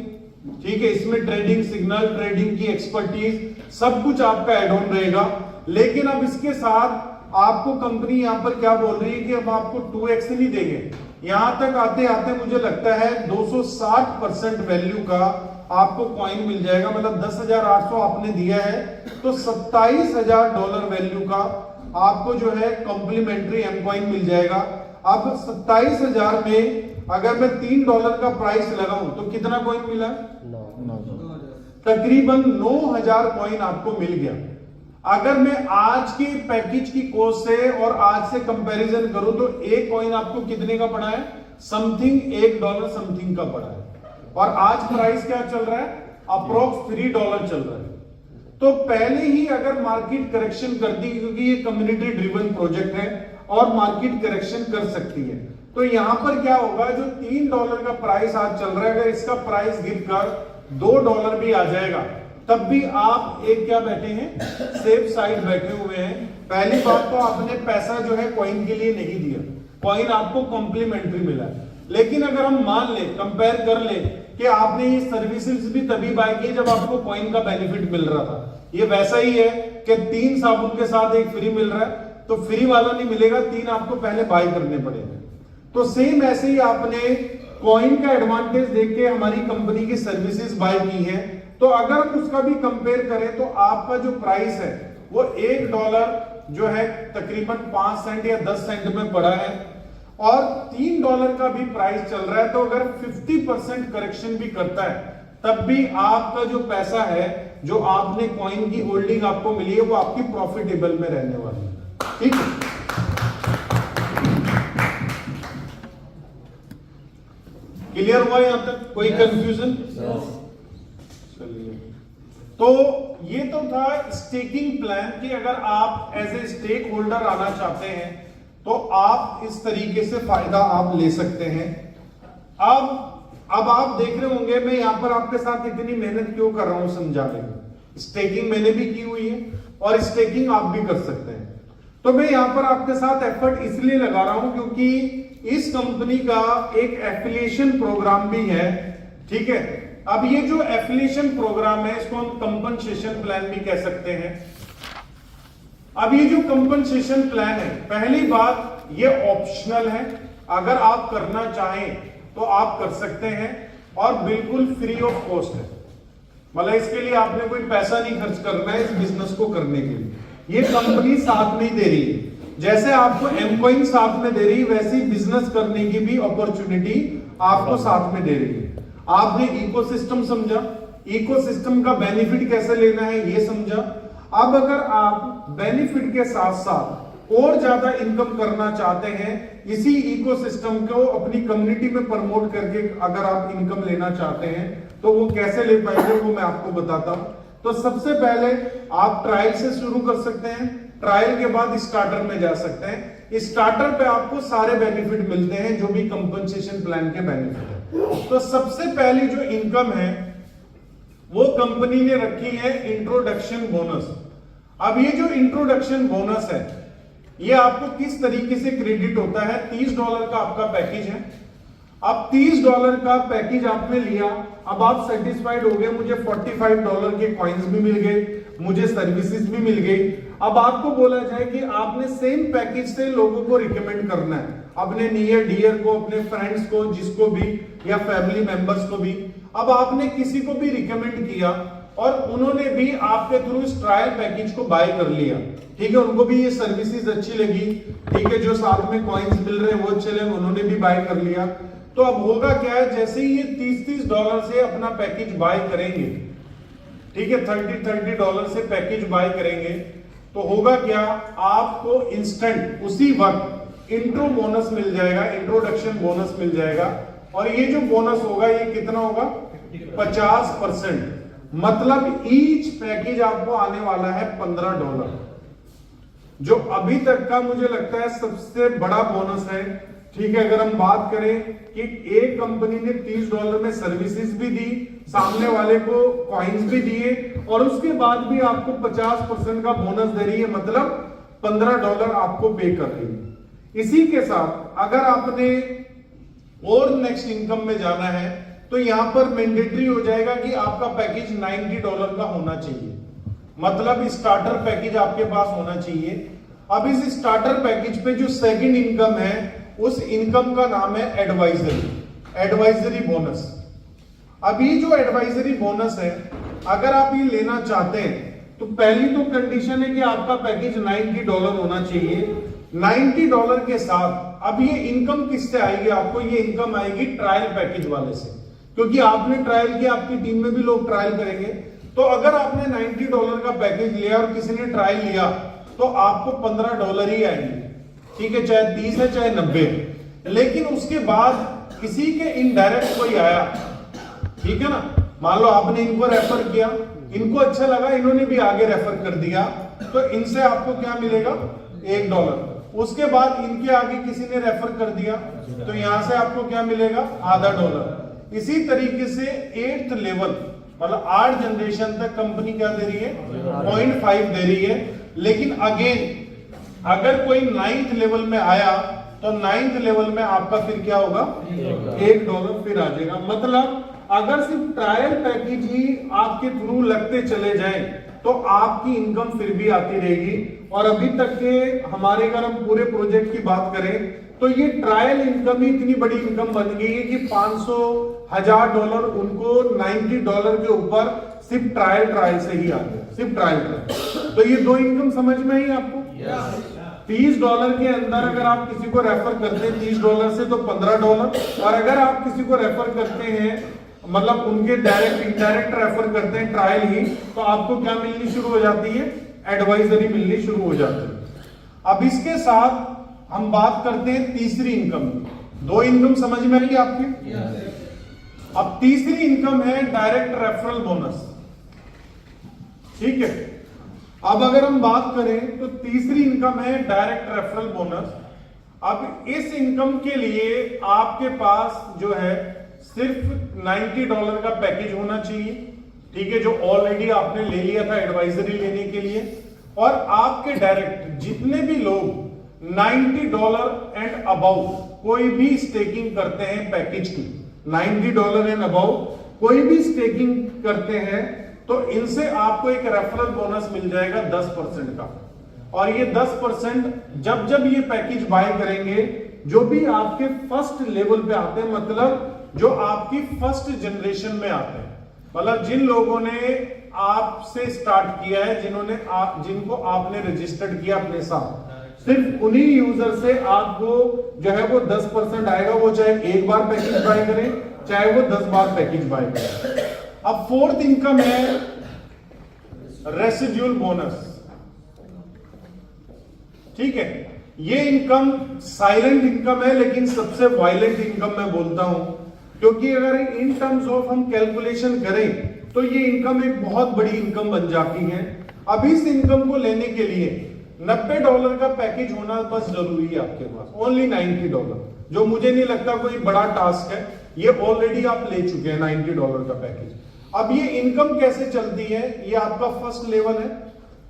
[SPEAKER 1] ठीक है। इसमें ट्रेडिंग सिग्नल, ट्रेडिंग की एक्सपर्टीज, सब कुछ आपका एड ऑन रहेगा। लेकिन अब इसके साथ आपको कंपनी यहाँ पर क्या बोल रही है कि अब आपको 2x नहीं देंगे, यहां तक आते आते मुझे लगता है 260% वैल्यू का आपको कॉइन मिल जाएगा। मतलब 10,800 आपने दिया है तो $27,000 वैल्यू का आपको जो है कॉम्प्लीमेंट्री एम कॉइन मिल जाएगा। अब 27,000 में अगर मैं $3 का प्राइस लगाऊं तो कितना कॉइन मिला? तकरीबन 9,000 कॉइन आपको मिल गया। अगर मैं आज के पैकेज की कॉस्ट से और आज से कंपैरिजन करूं तो एक कॉइन आपको कितने का पड़ा है? समथिंग $1 समथिंग का पड़ा है। और आज प्राइस क्या चल रहा है? अप्रोक्स $3 चल रहा है। तो पहले ही अगर मार्केट करेक्शन करती है, क्योंकि ये कम्युनिटी ड्रिवन प्रोजेक्ट है और मार्केट करेक्शन कर सकती है, तो यहां पर क्या होगा, जो $3 का प्राइस आज चल रहा है, अगर इसका प्राइस गिरकर $2 भी आ जाएगा तब भी आप एक क्या बैठे हैं, सेफ साइड बैठे हुए हैं। पहली बात तो आपने पैसा जो है कॉइन के लिए नहीं दिया, कॉइन आपको कॉम्प्लीमेंट्री मिला है। लेकिन अगर हम मान ले, कंपेयर कर ले कि आपने ये सर्विसेज भी तभी बाय की जब आपको कॉइन का बेनिफिट मिल रहा था। ये वैसा ही है कि 3 साबुन के साथ एक फ्री मिल रहा है, तो फ्री वाला नहीं मिलेगा, 3 आपको पहले बाय करने पड़ेंगे। तो सेम ऐसे ही आपने कॉइन का एडवांटेज देख के हमारी कंपनी की सर्विसेज बाय की है, तो अगर हम उसका भी कंपेयर करें तो आपका जो प्राइस है वो $1 जो है तकरीबन 5 सेंट या 10 सेंट में पड़ा है, और $3 का भी प्राइस चल रहा है। तो अगर 50% करेक्शन भी करता है तब भी आपका जो पैसा है, जो आपने कॉइन की होल्डिंग आपको मिली है, वो आपकी प्रॉफिटेबल में रहने वाली है। ठीक है, क्लियर हुआ यहां तक? कोई कंफ्यूजन? चलिए, तो ये तो था स्टेकिंग प्लान कि अगर आप एज ए स्टेक होल्डर आना चाहते हैं तो आप इस तरीके से फायदा आप ले सकते हैं। अब आप देख रहे होंगे मैं यहां पर आपके साथ इतनी मेहनत क्यों कर रहा हूं समझाने में। स्टेकिंग मैंने भी की हुई है और स्टेकिंग आप भी कर सकते हैं। तो मैं यहां पर आपके साथ एफर्ट इसलिए लगा रहा हूं क्योंकि इस कंपनी का एक एफिलिएशन प्रोग्राम भी है। ठीक है, अब ये जो एफिलिएशन प्रोग्राम है इसको हम कंपनसेशन प्लान भी कह सकते हैं। अब ये जो कंपनसेशन प्लान है, पहली बात ये ऑप्शनल है, अगर आप करना चाहें तो आप कर सकते हैं और बिल्कुल फ्री ऑफ कॉस्ट है। मतलब इसके लिए आपने कोई पैसा नहीं खर्च करना है इस बिजनेस को करने के लिए, ये कंपनी साथ नहीं दे रही है। जैसे आपको एम कॉइन साथ में दे रही है वैसी बिजनेस करने की भी अपॉर्चुनिटी आपको साथ में दे रही है। आपने इकोसिस्टम समझा, इकोसिस्टम का बेनिफिट कैसे लेना है ये समझा। अब अगर आप बेनिफिट के साथ साथ और ज्यादा इनकम करना चाहते हैं, इसी इकोसिस्टम को अपनी कम्युनिटी में प्रमोट करके अगर आप इनकम लेना चाहते हैं तो वो कैसे ले पाएंगे वो मैं आपको बताता हूं। तो सबसे पहले आप ट्रायल से शुरू कर सकते हैं, ट्रायल के बाद स्टार्टर में जा सकते हैं। स्टार्टर पे आपको सारे बेनिफिट मिलते हैं जो भी कंपनसेशन प्लान के बेनिफिट है। तो सबसे पहली जो इनकम है वो कंपनी ने रखी है इंट्रोडक्शन बोनस। अब ये जो इंट्रोडक्शन बोनस है ये आपको किस तरीके से क्रेडिट होता है, $30 का आपका पैकेज है। अब $30 का पैकेज आपने लिया, अब आप सेटिस्फाइड हो गए, मुझे $45 के कॉइन्स भी मिल गए, मुझे सर्विसेज भी मिल गई। अब आपको बोला जाए कि आपने सेम पैकेज से लोगों को रिकमेंड करना है, अपने नियर डियर को, अपने फ्रेंड्स को, जिसको भी, या फैमिली मेंबर्स को भी। अब आपने किसी को भी रिकमेंड किया और उन्होंने भी आपके थ्रू इस ट्रायल पैकेज को बाय कर लिया। ठीक है, उनको भी ये सर्विसेज अच्छी लगी, ठीक है, जो साथ में कॉइन्स मिल रहे हैं वो अच्छे लगे, उन्होंने भी बाय कर लिया। तो अब होगा क्या है, जैसे ही ये $30 से अपना पैकेज बाय करेंगे, ठीक है, $30 से पैकेज बाय करेंगे, तो होगा क्या, आपको इंस्टेंट उसी वक्त इंट्रो बोनस मिल जाएगा, इंट्रोडक्शन बोनस मिल जाएगा। और ये जो बोनस होगा ये कितना होगा, 50%। मतलब ईच पैकेज आपको आने वाला है $15, जो अभी तक का मुझे लगता है सबसे बड़ा बोनस है। ठीक है, अगर हम बात करें कि एक कंपनी ने $30 में सर्विसेज भी दी, सामने वाले को कॉइन्स भी दिए और उसके बाद भी आपको 50% का बोनस दे रही है, मतलब $15 आपको पे कर रही है। इसी के साथ अगर आपने और नेक्स्ट इनकम में जाना है तो यहां पर मैंडेटरी हो जाएगा कि आपका पैकेज $90 का होना चाहिए, मतलब स्टार्टर पैकेज आपके पास होना चाहिए। अब इस स्टार्टर पैकेज पे जो सेकंड इनकम है, उस इनकम का नाम है एडवाइजरी बोनस। अब ये जो एडवाइजरी बोनस है, अगर आप ये लेना चाहते हैं तो पहली तो कंडीशन है कि आपका पैकेज $90 होना चाहिए। $90 के साथ अब ये इनकम किससे आएगी आपको? ये इनकम आएगी ट्रायल पैकेज वाले से, क्योंकि आपने ट्रायल किया, आपकी टीम में भी लोग ट्रायल करेंगे। तो अगर आपने $90 का पैकेज लिया और किसी ने ट्रायल लिया तो आपको $15 ही आएंगे, ठीक है, चाहे 30 है चाहे 90 है। लेकिन उसके बाद किसी के इनडायरेक्ट कोई आया, ठीक है ना, मान लो आपने इनको रेफर किया, इनको अच्छा लगा, इन्होंने भी आगे रेफर कर दिया, तो इनसे आपको क्या मिलेगा? $1। उसके बाद इनके आगे किसी ने रेफर कर दिया तो यहां से आपको क्या मिलेगा? $0.5। इसी तरीके से 8th लेवल, मतलब 8 जनरेशन तक कंपनी क्या दे रही है? 0.5 दे रही है। लेकिन अगेन अगर कोई 9th लेवल में आया तो 9th लेवल में आपका फिर क्या होगा? $1 फिर आ जाएगा। मतलब अगर सिर्फ ट्रायल पैकेज ही आपके थ्रू लगते चले जाएं तो आपकी इनकम फिर भी आती रहेगी। और अभी तक के हमारे अगर हम पूरे प्रोजेक्ट की बात करें तो ये ट्रायल इनकम ही इतनी बड़ी इनकम बन गई है कि $500, $1000 उनको $90 के ऊपर सिर्फ ट्रायल से ही आ गया, सिर्फ ट्रायल। तो ये दो इनकम समझ में आई आपको? $30 के अंदर अगर आप किसी को रेफर करते हैं $30 से तो $15, और अगर आप किसी को रेफर करते हैं मतलब उनके डायरेक्ट इनडायरेक्ट रेफर करते हैं ट्रायल ही, तो आपको क्या मिलनी शुरू हो जाती है? एडवाइजरी मिलनी शुरू हो जाती है। अब इसके साथ हम बात करते हैं तीसरी इनकम। दो इनकम समझ में आई आपकी? अब तीसरी इनकम है डायरेक्ट रेफरल बोनस, ठीक है। अब अगर हम बात करें तो तीसरी इनकम है डायरेक्ट रेफरल बोनस। अब इस इनकम के लिए आपके पास जो है सिर्फ $90 का पैकेज होना चाहिए, ठीक है, जो ऑलरेडी आपने ले लिया था एडवाइजरी लेने के लिए। और आपके डायरेक्ट जितने भी लोग $90 एंड अबाउ कोई भी स्टेकिंग करते हैं पैकेज की, $90 एंड अबाउ कोई भी स्टेकिंग करते हैं, तो इनसे आपको एक रेफरल बोनस मिल जाएगा 10% का। और ये 10% जब जब ये पैकेज बाय करेंगे, जो भी आपके फर्स्ट लेवल पे आते हैं, मतलब जो आपकी फर्स्ट जनरेशन में आते हैं, मतलब जिन लोगों ने आपसे स्टार्ट किया है, जिनको आपने रजिस्टर्ड किया अपने साथ, सिर्फ उन्हीं यूजर से आपको जो है वो 10% आएगा। वो चाहे एक बार पैकेज बाय करें, चाहे वो 10 बार पैकेज बाय करें। अब फोर्थ इनकम है रेसिड्यूल बोनस, ठीक है। ये इनकम साइलेंट इनकम है, लेकिन सबसे वायलेंट इनकम मैं बोलता हूं, क्योंकि अगर इन टर्म्स ऑफ हम कैलकुलेशन करें तो ये इनकम एक बहुत बड़ी इनकम बन जाती है। अब इस इनकम को लेने के लिए $90 का पैकेज होना बस जरूरी है आपके पास, ओनली $90, जो मुझे नहीं लगता कोई बड़ा टास्क है। ये ऑलरेडी आप ले चुके हैं $90 का पैकेज। अब ये इनकम कैसे चलती है? ये आपका फर्स्ट लेवल है,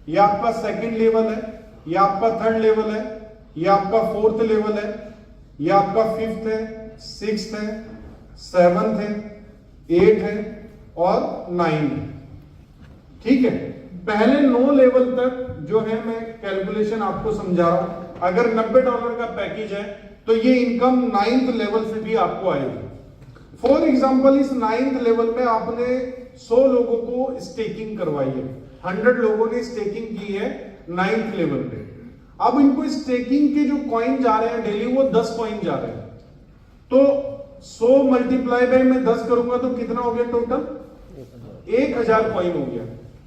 [SPEAKER 1] ये आपका सेकंड लेवल है, ये आपका थर्ड लेवल है, ये आपका फोर्थ लेवल है, ये आपका फिफ्थ है, सिक्स्थ है, 7th है, 8 है और 9 है, ठीक है। पहले 9 लेवल तक जो है मैं कैलकुलेशन आपको समझा रहा हूं। अगर $90 का पैकेज है तो ये इनकम 9th लेवल से भी आपको आएगी। फॉर एग्जांपल, इस 9th लेवल में आपने 100 लोगों को स्टेकिंग करवाई है, 100 लोगों ने स्टेकिंग की है 9th लेवल पे। अब इनको स्टेकिंग के जो कॉइन जा रहे हैं डेली, वो 10 कॉइन जा रहे हैं। तो 100 मल्टीप्लाई बाय मैं 10 करूंगा तो कितना हो गया टोटल? 1000 कॉइन हो गया।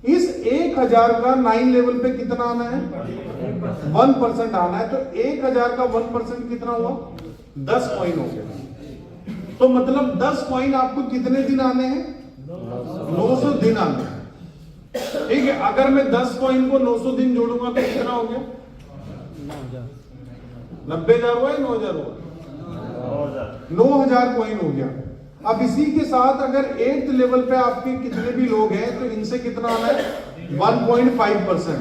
[SPEAKER 1] इस 1000 का 9 लेवल पे कितना आना है? 1% आना है। तो 1000 का 1% कितना हुआ? 10 कॉइन हो गया। तो मतलब 10 कॉइन आपको कितने दिन आने हैं? 900 दिन आने हैं, ठीक है। अगर मैं 10 कॉइन को 900 दिन जोड़ूंगा तो कितना हो गया? 90,000 हुआ या 9,000 हुआ? 9,000 कॉइन हो गया। अब इसी के साथ अगर 8th लेवल पे आपके कितने भी लोग हैं तो इनसे कितना आना है? 1.5%।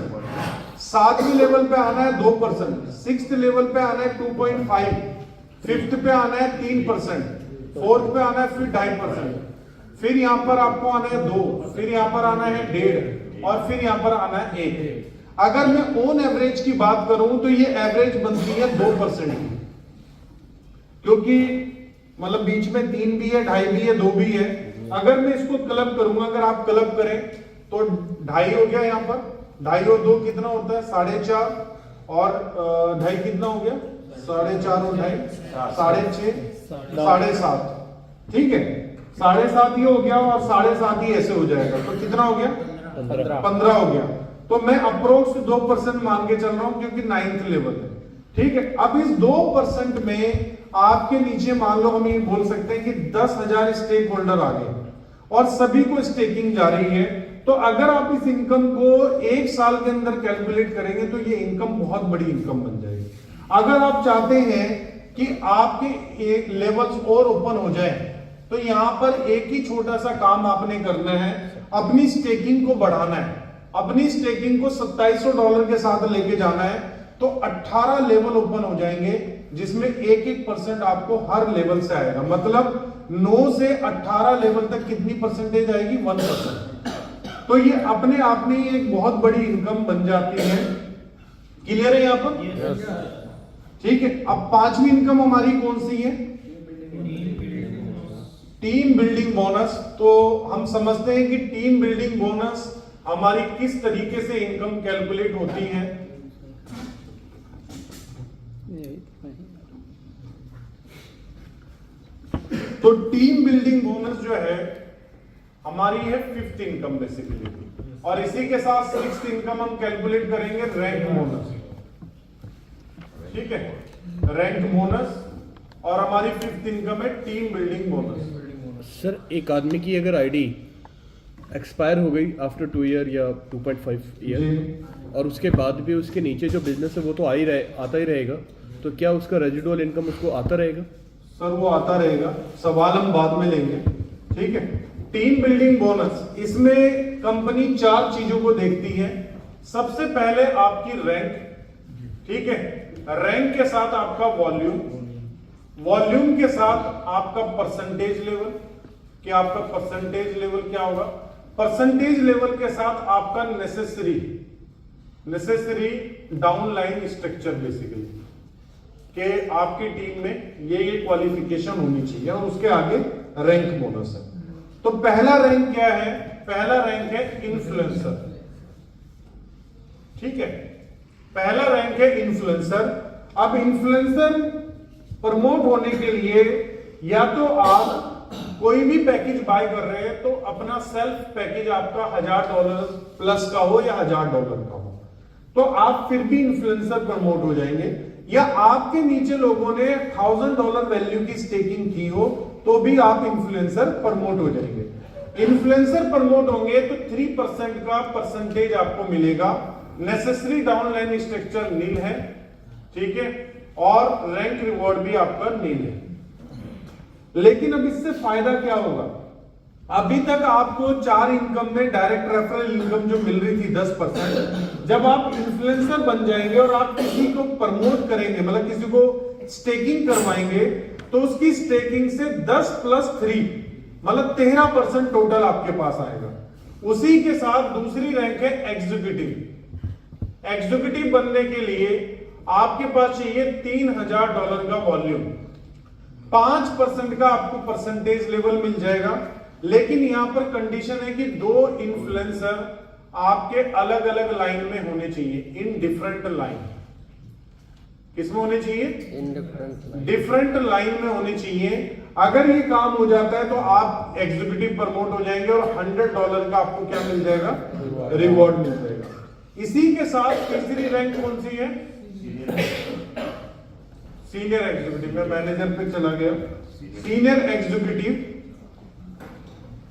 [SPEAKER 1] 7th लेवल पे आना है 2%, 6th लेवल पे आना है 2.5, 5th पे आना है 3%, 4th पे आना है फिर 2.5%, फिर यहां पर आपको आना है 2, फिर यहां पर आना है 1.5 और फिर यहां पर आना है 1। अगर मैं ऑन एवरेज की बात करूं तो ये एवरेज बनती है 2% की, क्योंकि मतलब बीच में 3 भी है, 2.5 भी है, 2 भी है। अगर मैं इसको क्लब करूंगा, अगर आप क्लब करें तो 2.5 हो गया, यहां पर 2.5 और 2 कितना होता है 4.5, और 2.5 कितना हो गया 4.5 और 2.5 6.5 7.5, ठीक है 7.5 ये हो गया और 7.5 ही ऐसे हो जाएगा, तो कितना हो गया 15 हो गया। तो मैं अप्रोक्स 2% मान के चल रहा हूं क्योंकि 9th लेवल है, ठीक है। अब इस 2% में आपके नीचे मान लो हम ये बोल सकते हैं कि 10,000 स्टेक होल्डर आ गए और सभी को स्टेकिंग जा रही है। तो अगर आप इस इनकम को 1 साल के अंदर कैलकुलेट करेंगे तो ये इनकम बहुत बड़ी इनकम बन जाएगी। अगर आप चाहते हैं कि आपके एक लेवल्स और ओपन हो जाए तो यहां पर एक ही छोटा सा काम आपने करना है, अपनी स्टेकिंग को बढ़ाना है। अपनी स्टेकिंग को $2700 के साथ लेके जाना है तो 18 लेवल ओपन हो जाएंगे, जिसमें 1% आपको हर लेवल से आएगा। मतलब 9 से 18 लेवल तक कितनी परसेंटेज आएगी 1%। तो ये अपने आप में एक बहुत बड़ी इनकम बन जाती है। क्लियर है यहां पर? ठीक है। अब 5वीं इनकम हमारी कौन सी है? Team building bonus. तो हम समझते हैं कि टीम बिल्डिंग बोनस हमारी किस तरीके से इनकम कैलकुलेट होती है। तो टीम बिल्डिंग बोनस जो है हमारी है 5th इनकम बेसिकली, और इसी के साथ 6th इनकम हम कैलकुलेट करेंगे रैंक बोनस, ठीक है, रैंक बोनस। और हमारी 5th इनकम है टीम बिल्डिंग बोनस।
[SPEAKER 4] सर एक आदमी की अगर आईडी एक्सपायर हो गई आफ्टर 2 ईयर या 2.5 ईयर और उसके बाद भी उसके नीचे जो बिजनेस है वो तो आता ही रहेगा, तो क्या उसका रेजिडुअल इनकम उसको आता रहेगा?
[SPEAKER 1] सर वो आता रहेगा, सवाल हम बाद में लेंगे, ठीक है। टीम बिल्डिंग बोनस, इसमें कंपनी 4 चीजों को देखती है। सबसे पहले आपकी रैंक, ठीक है, रैंक के साथ आपका वॉल्यूम, वॉल्यूम के साथ आपका परसेंटेज लेवल, कि आपका परसेंटेज लेवल क्या होगा, परसेंटेज लेवल के साथ आपका नेसेसरी डाउनलाइन स्ट्रक्चर बेसिकली, कि आपकी टीम में ये क्वालिफिकेशन होनी चाहिए, और उसके आगे रैंक बोनस है। तो पहला रैंक क्या है? पहला रैंक है इन्फ्लुएंसर, ठीक है, पहला रैंक है इन्फ्लुएंसर। अब इन्फ्लुएंसर प्रमोट होने के लिए या तो आप कोई भी पैकेज बाय कर रहे हैं तो अपना सेल्फ पैकेज आपका $1000 प्लस का हो या $1000 का हो, तो आप फिर भी इन्फ्लुएंसर प्रमोट हो जाएंगे। या आपके नीचे लोगों ने $1000 वैल्यू की स्टेकिंग की हो तो भी आप इन्फ्लुएंसर प्रमोट हो जाएंगे। इन्फ्लुएंसर प्रमोट होंगे तो 3% का परसेंटेज आपको मिलेगा। नेसेसरी डाउनलाइन स्ट्रक्चर नील है, ठीक है, और रैंक रिवॉर्ड भी आपका नील है। लेकिन अब इससे फायदा क्या होगा? अभी तक आपको 4 इनकम में डायरेक्ट रेफरल इनकम जो मिल रही थी 10%, जब आप इन्फ्लुएंसर बन जाएंगे और आप किसी को प्रमोट करेंगे, मतलब किसी को स्टेकिंग करवाएंगे, तो उसकी स्टेकिंग से 10 + 3 मतलब 13% टोटल आपके पास आएगा। उसी के साथ दूसरी रैंक है एग्जीक्यूटिव। एग्जीक्यूटिव बनने के लिए आपके पास चाहिए $3000 का वॉल्यूम, 5% का आपको परसेंटेज लेवल मिल जाएगा। लेकिन यहां पर कंडीशन है कि 2 इन्फ्लुएंसर आपके अलग अलग लाइन में होने चाहिए, इन डिफरेंट लाइन। किसमें होने चाहिए? डिफरेंट लाइन में होने चाहिए। अगर ये काम हो जाता है तो आप एग्जीक्यूटिव प्रमोट हो जाएंगे और $100 का आपको क्या मिल जाएगा? रिवॉर्ड मिल जाएगा। इसी के साथ तीसरी रैंक कौन सी है? Senior executive. मैं मैनेजर पे चला गया। Senior executive.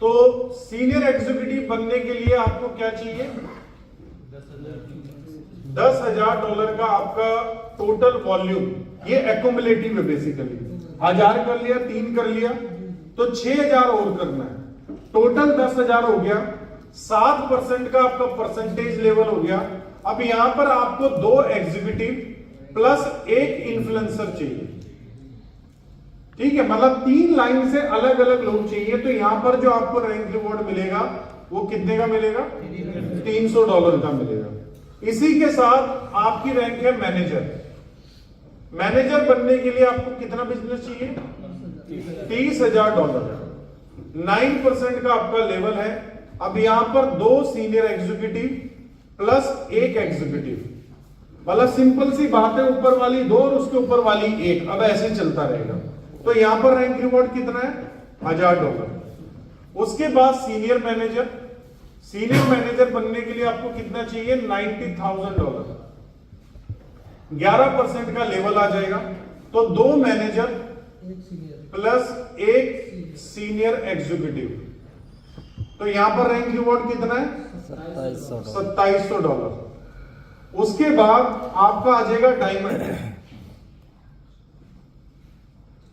[SPEAKER 1] तो सीनियर एग्जीक्यूटिव बनने के लिए आपको क्या चाहिए? $10,000 का आपका टोटल वॉल्यूम। ये एक्युमुलेटिव है बेसिकली। 1000 कर लिया, 3 कर लिया, तो 6000 और करना है। टोटल 10,000 हो गया। 7% का आपका परसेंटेज लेवल हो गया। अब यहां पर आपको 2 एग्जीक्यूटिव प्लस 1 इन्फ्लुएंसर चाहिए, ठीक है, मतलब 3 लाइन से अलग अलग लोग चाहिए। तो यहां पर जो आपको रैंक रिवॉर्ड मिलेगा वो कितने का मिलेगा? $300 का मिलेगा। इसी के साथ आपकी रैंक है मैनेजर। मैनेजर बनने के लिए आपको कितना बिजनेस चाहिए? $30,000। 9% का आपका लेवल है। अब यहां पर 2 सीनियर एग्जीक्यूटिव प्लस 1 एग्जीक्यूटिव, मतलब सिंपल सी बात है, ऊपर वाली 2 और उसके ऊपर वाली 1, अब ऐसे चलता रहेगा। तो यहां पर रैंक रिवॉर्ड कितना है? $1,000। उसके बाद सीनियर मैनेजर। सीनियर मैनेजर बनने के लिए आपको कितना चाहिए? $90,000। 11% का लेवल आ जाएगा। तो 2 मैनेजर प्लस 1 सीनियर एग्जीक्यूटिव, तो यहां पर रैंक रिवॉर्ड कितना है? $2700। उसके बाद आपका आ जाएगा डायमंड।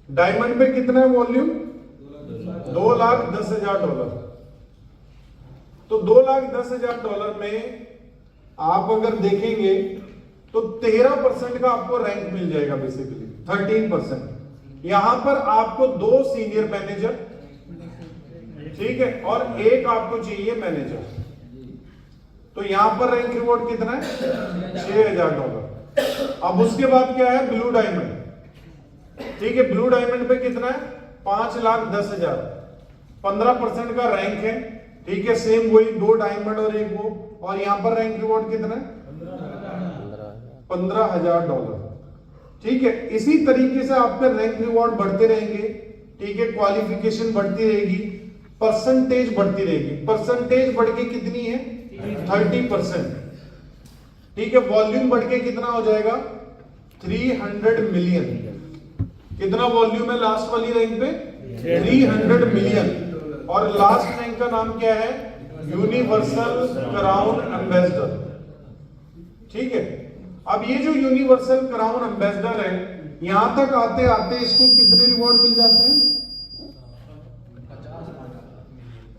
[SPEAKER 1] डायमंड पे कितना है वॉल्यूम? $2,10,000। तो $2,10,000 में आप अगर देखेंगे तो 13% का आपको रैंक मिल जाएगा, बेसिकली 13%। यहां पर आपको 2 सीनियर मैनेजर, ठीक है, और 1 आपको चाहिए मैनेजर। तो यहां पर रैंक रिवॉर्ड कितना है? $6,000। अब उसके बाद क्या है? Blue diamond. ठीक है, ब्लू डायमंड पे कितना है? $5,10,000। 15% का रैंक है। ठीक है, सेम वही 2 डायमंड और 1 वो, और यहां पर रैंक रिवॉर्ड कितना है? $15,000। ठीक है, इसी तरीके से आपके रैंक रिवॉर्ड बढ़ते रहेंगे। ठीक है, क्वालिफिकेशन बढ़ती रहेगी, परसेंटेज बढ़ती रहेगी। परसेंटेज बढ़ के कितनी है? 30%। ठीक है, वॉल्यूम बढ़ के कितना हो जाएगा? 300 मिलियन। कितना वॉल्यूम है लास्ट वाली रैंक पे? 300 मिलियन। और लास्ट रैंक का नाम क्या है? Universal crown ambassador. ठीक है, अब ये जो यूनिवर्सल क्राउन एम्बेसडर है, यहां तक आते आते इसको कितने रिवॉर्ड मिल जाते हैं?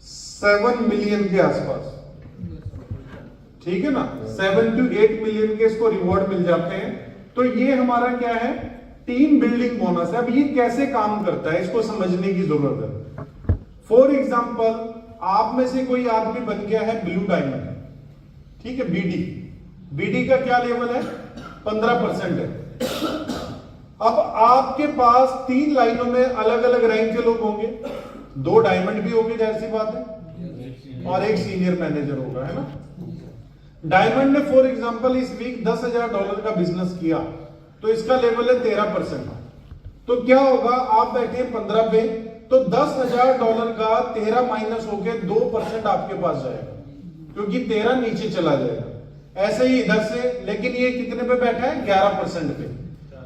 [SPEAKER 1] 7 मिलियन के आसपास। ठीक है ना, 7 to 8 मिलियन के इसको रिवॉर्ड मिल जाते हैं। तो ये हमारा क्या है? टीम बिल्डिंग बोनस है। अब ये कैसे काम करता है, इसको समझने की जरूरत है। फॉर एग्जाम्पल, आप में से कोई आदमी बन गया है ब्लू डायमंड, ठीक है, बीडी। बीडी का क्या लेवल है? 15% है। अब आपके पास 3 लाइनों में अलग अलग रैंक के लोग होंगे। 2 डायमंड भी होंगे, जाहिर सी बात है, और 1 सीनियर मैनेजर होगा, है ना। डायमंड ने फॉर एग्जांपल इस वीक $10,000 का बिजनेस किया, तो इसका लेवल है 13%। तो क्या होगा? आप बैठे 15 पे, तो $10,000 का 13 माइनस होके 2% आपके पास जाएगा, क्योंकि 13 नीचे चला जाएगा। ऐसे ही इधर से, लेकिन ये कितने पे बैठा है? 11% पे।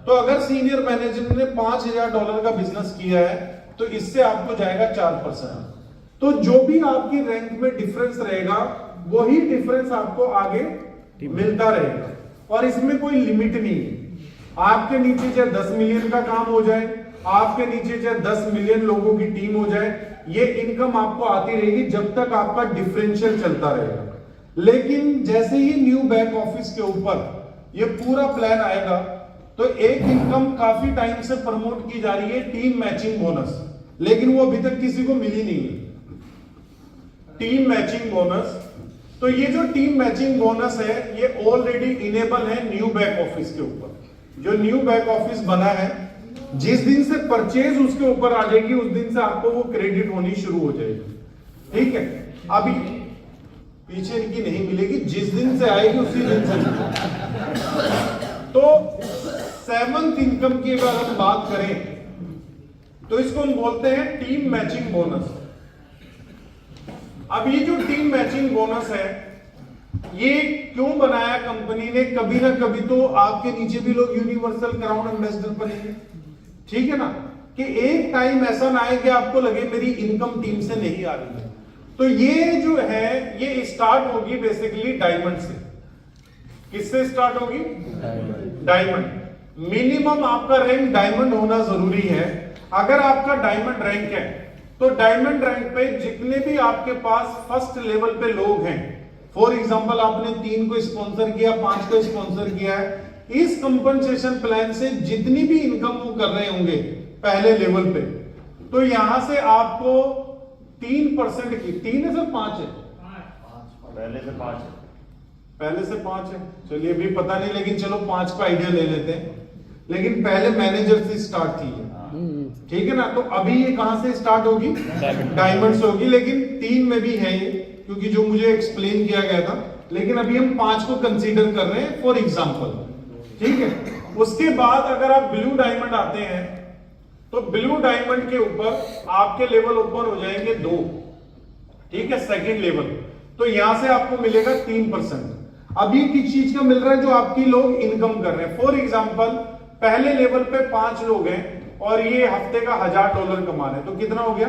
[SPEAKER 1] तो अगर सीनियर मैनेजर ने $5,000 का बिजनेस किया है, तो इससे आपको जाएगा 4%। तो जो भी आपकी रैंक में डिफरेंस रहेगा, वही डिफरेंस आपको आगे मिलता रहेगा, और इसमें कोई लिमिट नहीं है। आपके नीचे चाहे 10 मिलियन का काम हो जाए, आपके नीचे चाहे 10 मिलियन लोगों की टीम हो जाए, ये इनकम आपको आती रहेगी जब तक आपका डिफरेंशियल चलता रहेगा। लेकिन जैसे ही न्यू बैक ऑफिस के ऊपर ये पूरा प्लान आएगा, तो एक इनकम काफी टाइम से प्रमोट की जा रही है, टीम मैचिंग बोनस, लेकिन वो अभी तक किसी को मिली नहीं है। टीम मैचिंग बोनस, तो ये जो टीम मैचिंग बोनस है, ये ऑलरेडी इनेबल है न्यू बैक ऑफिस के ऊपर। जो न्यू बैक ऑफिस बना है, जिस दिन से परचेज उसके ऊपर आ जाएगी, उस दिन से आपको वो क्रेडिट होनी शुरू हो जाएगी। ठीक है, अभी पीछे इनकी नहीं मिलेगी, जिस दिन से आएगी उसी दिन से। तो 7th इनकम की अगर हम बात करें, तो इसको हम बोलते हैं टीम मैचिंग बोनस। अब ये जो टीम मैचिंग बोनस है, ये क्यों बनाया कंपनी ने? कभी ना कभी तो आपके नीचे भी लोग यूनिवर्सल क्राउन एम्बेसडर बनेंगे, ठीक है ना, कि एक टाइम ऐसा ना आए कि आपको लगे मेरी इनकम टीम से नहीं आ रही है। तो ये जो है, ये स्टार्ट होगी बेसिकली डायमंड से। किससे स्टार्ट होगी? डायमंड। मिनिमम आपका रैंक डायमंड होना जरूरी है। अगर आपका डायमंड रैंक है, तो डायमंड रैंक पे जितने भी आपके पास फर्स्ट लेवल पे लोग हैं, फॉर एग्जांपल आपने 3 को स्पॉन्सर किया, 5 को स्पॉन्सर किया है, इस कंपनसेशन प्लान से जितनी भी इनकम वो कर रहे होंगे पहले लेवल पे, तो यहां से आपको 3% की, 3 है सर 5 है,
[SPEAKER 5] पहले से 5 है,
[SPEAKER 1] पहले से 5 है, चलिए अभी पता नहीं, लेकिन चलो 5 का आइडिया ले लेते हैं। लेकिन पहले मैनेजर से स्टार्ट थी ये, ठीक है ना। तो अभी ये कहां से स्टार्ट होगी? डायमंड से होगी, लेकिन 3 में भी है ये, क्योंकि जो मुझे एक्सप्लेन किया गया था। लेकिन अभी हम 5 को कंसीडर कर रहे हैं फॉर एग्जांपल, ठीक है। उसके बाद अगर आप ब्लू डायमंड आते हैं तो ब्लू डायमंड के ऊपर आपके लेवल ओपन हो जाएंगे 2, ठीक है, सेकंड लेवल। तो यहां से आपको मिलेगा 3%। अब ये किस चीज का मिल रहा है? जो आपकी लोग इनकम कर रहे हैं। फॉर एग्जांपल पहले लेवल पे 5 लोग हैं और ये हफ्ते का $1000 कमा रहे हैं, तो कितना हो गया?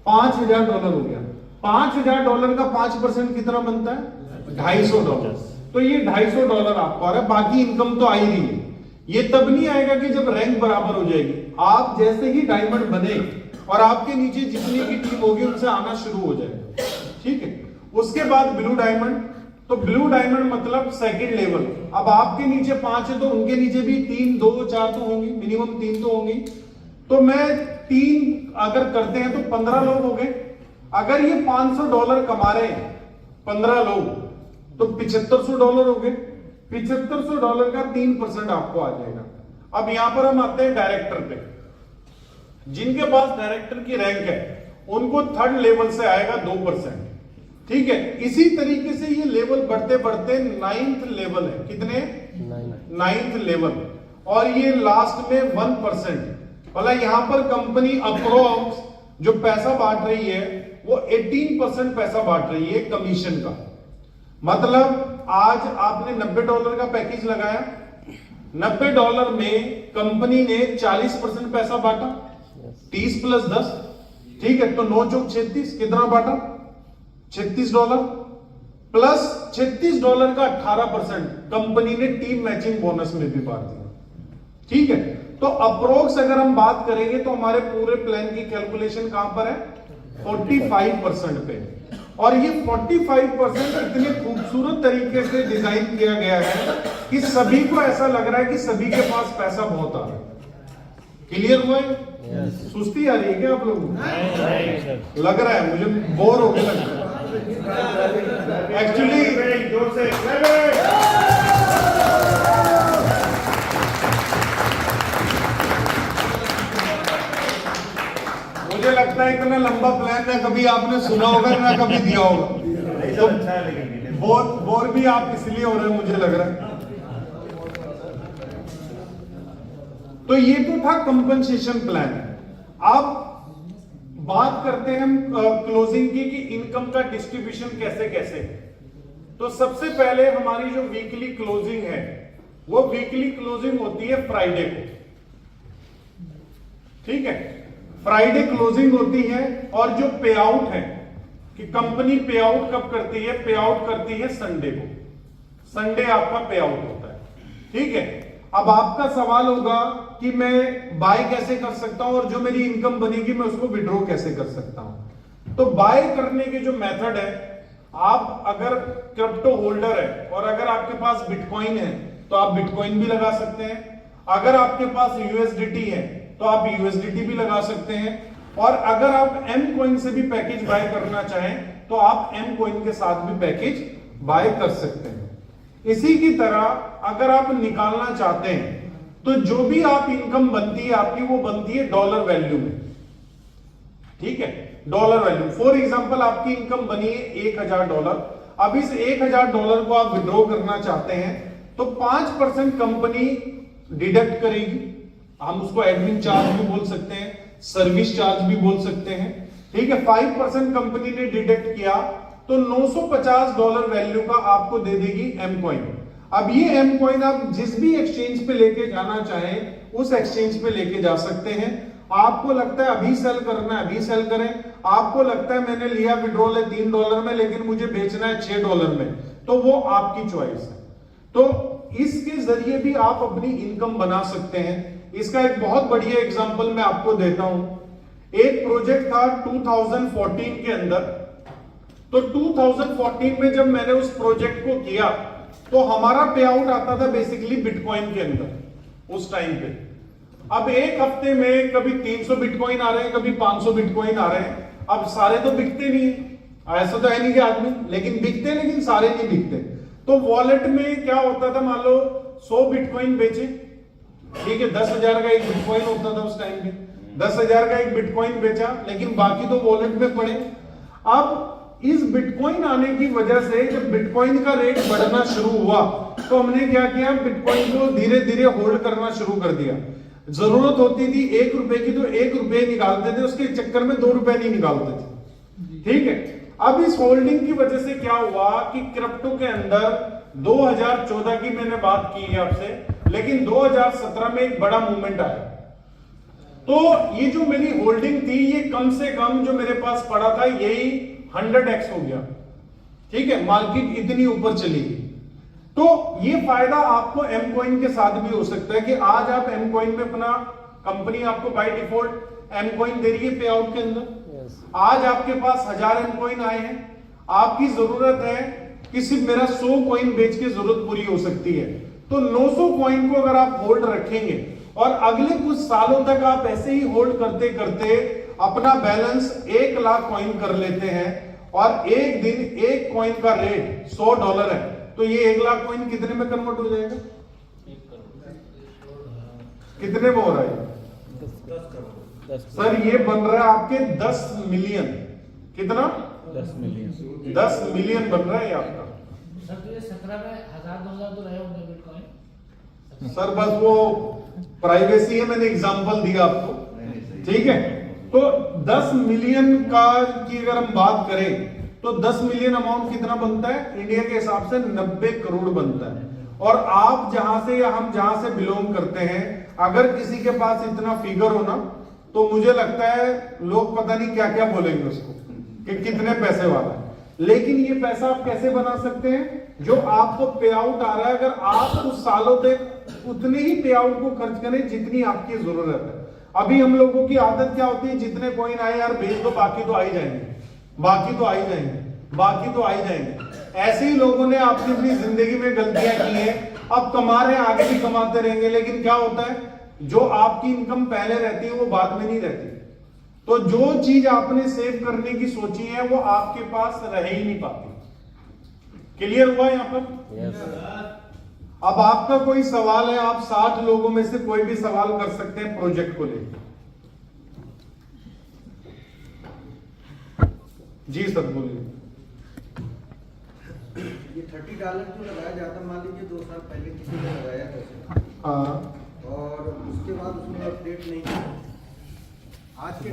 [SPEAKER 1] $5000 हो गया। $5000 का 5% कितना बनता है? $250। तो ये $250 आपको आ रहा है, बाकी इनकम तो आ ही रही है। ये तब नहीं आएगा कि जब रैंक बराबर हो जाएगी। आप जैसे ही डायमंड बने और आपके नीचे जितनी भी टीम होगी उनसे आना शुरू हो जाएगा, ठीक है। उसके बाद ब्लू डायमंड, तो ब्लू डायमंड मतलब सेकंड लेवल। अब आपके नीचे 5 है तो उनके नीचे भी 3, 2, 4 तो होंगी, मिनिमम 3 तो होंगी। तो मैं 3 अगर करते हैं तो 15 लोग हो गए। अगर ये $500 कमा रहे हैं 15 लोग, तो $7500 हो गए। $7500 का 3% आपको आ जाएगा। अब यहां पर हम आते हैं डायरेक्टर पे। जिनके पास डायरेक्टर की रैंक है उनको थर्ड लेवल से आएगा 2%, ठीक है। इसी तरीके से ये लेवल बढ़ते बढ़ते 9th लेवल है। कितने? 9th level. और ये लास्ट में 1%। भला यहां पर कंपनी अप्रोक्स जो पैसा बांट रही है वो 18% पैसा बांट रही है कमीशन का। मतलब आज आपने $90 का पैकेज लगाया, $90 में कंपनी ने 40% पैसा बांटा, 30 + 10, ठीक है। तो 9 चौक 36, कितना बांटा? $36 प्लस $36 का 18% कंपनी ने टीम मैचिंग बोनस में भी बांट दिया, ठीक है। तो अप्रोक्स अगर हम बात करेंगे तो हमारे पूरे प्लान की कैलकुलेशन कहां पर है? 45% पे। और ये 45% इतने खूबसूरत तरीके से डिजाइन किया गया है कि सभी को ऐसा लग रहा है कि सभी के पास पैसा बहुत आ रहा है। क्लियर हुआ है? सुस्ती आ रही है क्या आप लोगों को? लग रहा है, मुझे बोर हो गया लग रहा है एक्चुअली। जोर से मुझे लगता है इतना लंबा प्लान ना कभी आपने सुना होगा ना कभी दिया होगा। तो बोर भी आप इसलिए हो रहे हैं मुझे लग रहा है। तो ये तो था कंपनसेशन प्लान। अब बात करते हैं हम क्लोजिंग की कि इनकम का डिस्ट्रीब्यूशन कैसे कैसे। तो सबसे पहले हमारी जो वीकली क्लोजिंग है वो वीकली क्लोजिंग होती है फ्राइडे को, ठीक है। फ्राइडे क्लोजिंग होती है और जो पे आउट है कि कंपनी पे आउट कब करती है? पे आउट करती है संडे को। संडे आपका पे आउट होता है, ठीक है। अब आपका सवाल होगा कि मैं बाय कैसे कर सकता हूं और जो मेरी इनकम बनेगी मैं उसको विड्रॉ कैसे कर सकता हूं। तो बाय करने के जो मेथड है, आप अगर क्रिप्टो होल्डर है और अगर आपके पास बिटकॉइन है तो आप बिटकॉइन भी लगा सकते हैं। अगर आपके पास यूएसडीटी है तो आप यूएसडीटी भी लगा सकते हैं। और अगर आप एम कॉइन से भी पैकेज बाय करना चाहें तो आप एम कॉइन के साथ भी पैकेज बाय कर सकते हैं। इसी की तरह अगर आप निकालना चाहते हैं तो जो भी आप इनकम बनती है आपकी वो बनती है डॉलर वैल्यू में, ठीक है। डॉलर वैल्यू फॉर एग्जांपल आपकी इनकम बनी है $1000। अब इस $1000 को आप विड्रॉ करना चाहते हैं तो 5% कंपनी डिडक्ट करेगी। हम उसको एडमिन चार्ज भी बोल सकते हैं, सर्विस चार्ज भी बोल सकते हैं, ठीक है। 5% कंपनी ने डिडक्ट किया तो $950 वैल्यू का आपको दे देगी एम कॉइन। अब ये एम कॉइन आप जिस भी एक्सचेंज पे लेके जाना चाहें उस एक्सचेंज पे लेके जा सकते हैं। आपको लगता है अभी सेल करना है अभी सेल करें, आपको लगता है मैंने लिया विड्रॉल है $3 में लेकिन मुझे बेचना है $6 में, तो वो आपकी चॉइस है। तो इसके जरिए भी आप अपनी इनकम बना सकते हैं। इसका एक बहुत बढ़िया एग्जांपल मैं आपको देता हूं। एक प्रोजेक्ट था 2014 के अंदर। तो 2014 में जब मैंने उस प्रोजेक्ट को किया तो हमारा पे आउट आता था बेसिकली बिटकॉइन के अंदर उस टाइम पे। अब एक हफ्ते में कभी 300 बिटकॉइन आ रहे हैं, कभी 500 बिटकॉइन आ रहे हैं। अब सारे तो बिकते नहीं है, ऐसा तो है नहीं कि आदमी, लेकिन बिकते, लेकिन सारे नहीं बिकते। तो वॉलेट में क्या होता था, मान लो 100 बिटकॉइन बेचे, ठीक है, 10,000 का एक बिटकॉइन होता था उस टाइम पे, 10,000 का एक बिटकॉइन बेचा, लेकिन बाकी तो वॉलेट में पड़े। अब इस बिटकॉइन आने की वजह से जब बिटकॉइन का रेट बढ़ना शुरू हुआ तो हमने क्या किया, बिटकॉइन को धीरे धीरे होल्ड करना शुरू कर दिया। जरूरत होती थी 1 रुपए की तो 1 रुपए निकालते थे, उसके चक्कर में 2 रुपए नहीं निकालते थे, ठीक है। अब इस होल्डिंग की वजह से क्या हुआ कि क्रिप्टो के अंदर 2014 की मैंने बात की है आपसे, लेकिन 2017 में एक बड़ा मूवमेंट आया। तो ये जो मेरी होल्डिंग थी ये कम से कम जो मेरे पास पड़ा था यही 100x हो गया, ठीक है, मार्केट इतनी ऊपर चली गई। तो ये फायदा आपको एम कॉइन के साथ भी हो सकता है कि आज आप एम कॉइन में अपना कंपनी आपको बाय डिफॉल्ट एम कॉइन दे रही है पे आउट के अंदर। आज आपके पास 1000 एम कॉइन आए हैं, आपकी जरूरत है कि सिर्फ मेरा 100 कॉइन बेच के जरूरत पूरी हो सकती है, तो 900 कॉइन को अगर आप होल्ड रखेंगे और अगले कुछ सालों तक आप ऐसे ही होल्ड करते करते अपना बैलेंस 1 लाख कॉइन कर लेते हैं और एक दिन एक कॉइन का रेट $100 है, तो ये 1 लाख कॉइन कितने में कन्वर्ट हो जाएगा? कितने में हो रहा है?
[SPEAKER 3] 10 करोड़।
[SPEAKER 1] सर ये बन रहा है आपके 10 मिलियन। कितना?
[SPEAKER 3] 10 मिलियन।
[SPEAKER 1] 10 मिलियन बन रहा है ये आपका।
[SPEAKER 5] सर तो ये 17 में 1000-2000 तो रहे होंगे बिटकॉइन।
[SPEAKER 1] सर बस वो प्राइवेसी है, मैंने एग्जांपल दिया आपको, ठीक है। तो 10 मिलियन का की अगर हम बात करें तो 10 मिलियन अमाउंट कितना बनता है? इंडिया के हिसाब से 90 करोड़ बनता है। और आप जहां से या हम जहां से बिलोंग करते हैं, अगर किसी के पास इतना फिगर हो ना, तो मुझे लगता है लोग पता नहीं क्या क्या बोलेंगे उसको कि कितने पैसे वाला है। लेकिन ये पैसा आप कैसे बना सकते हैं? जो आपको पे आउट आ रहा है, अगर आप कुछ सालों तक उतने ही पे आउट को खर्च करें जितनी आपकी जरूरत है। अभी हम लोगों की आदत क्या होती है, जितने कॉइन आए यार बेच दो, बाकी तो आ ही जाएंगे, बाकी तो आ ही जाएंगे, बाकी तो आ ही जाएंगे। ऐसे ही लोगों ने आपकी अपनी जिंदगी में गलतियां की हैं, अब कमा रहे हैं, आगे भी कमाते रहेंगे, लेकिन क्या होता है, जो आपकी इनकम पहले रहती है वो बाद में नहीं रहती। तो जो चीज आपने सेव करने की सोची है वो आपके पास रह ही नहीं पाती। क्लियर हुआ यहां पर? अब आपका कोई सवाल है, आप 60 लोगों में से कोई भी सवाल कर सकते हैं प्रोजेक्ट को लेकर। जी सर बोलिए।
[SPEAKER 2] ये $30 जो लगाया जाता, मान लीजिए 2 साल पहले किसी ने लगाया था
[SPEAKER 1] हाँ,
[SPEAKER 2] और उसके बाद उसने अपडेट नहीं किया, आज के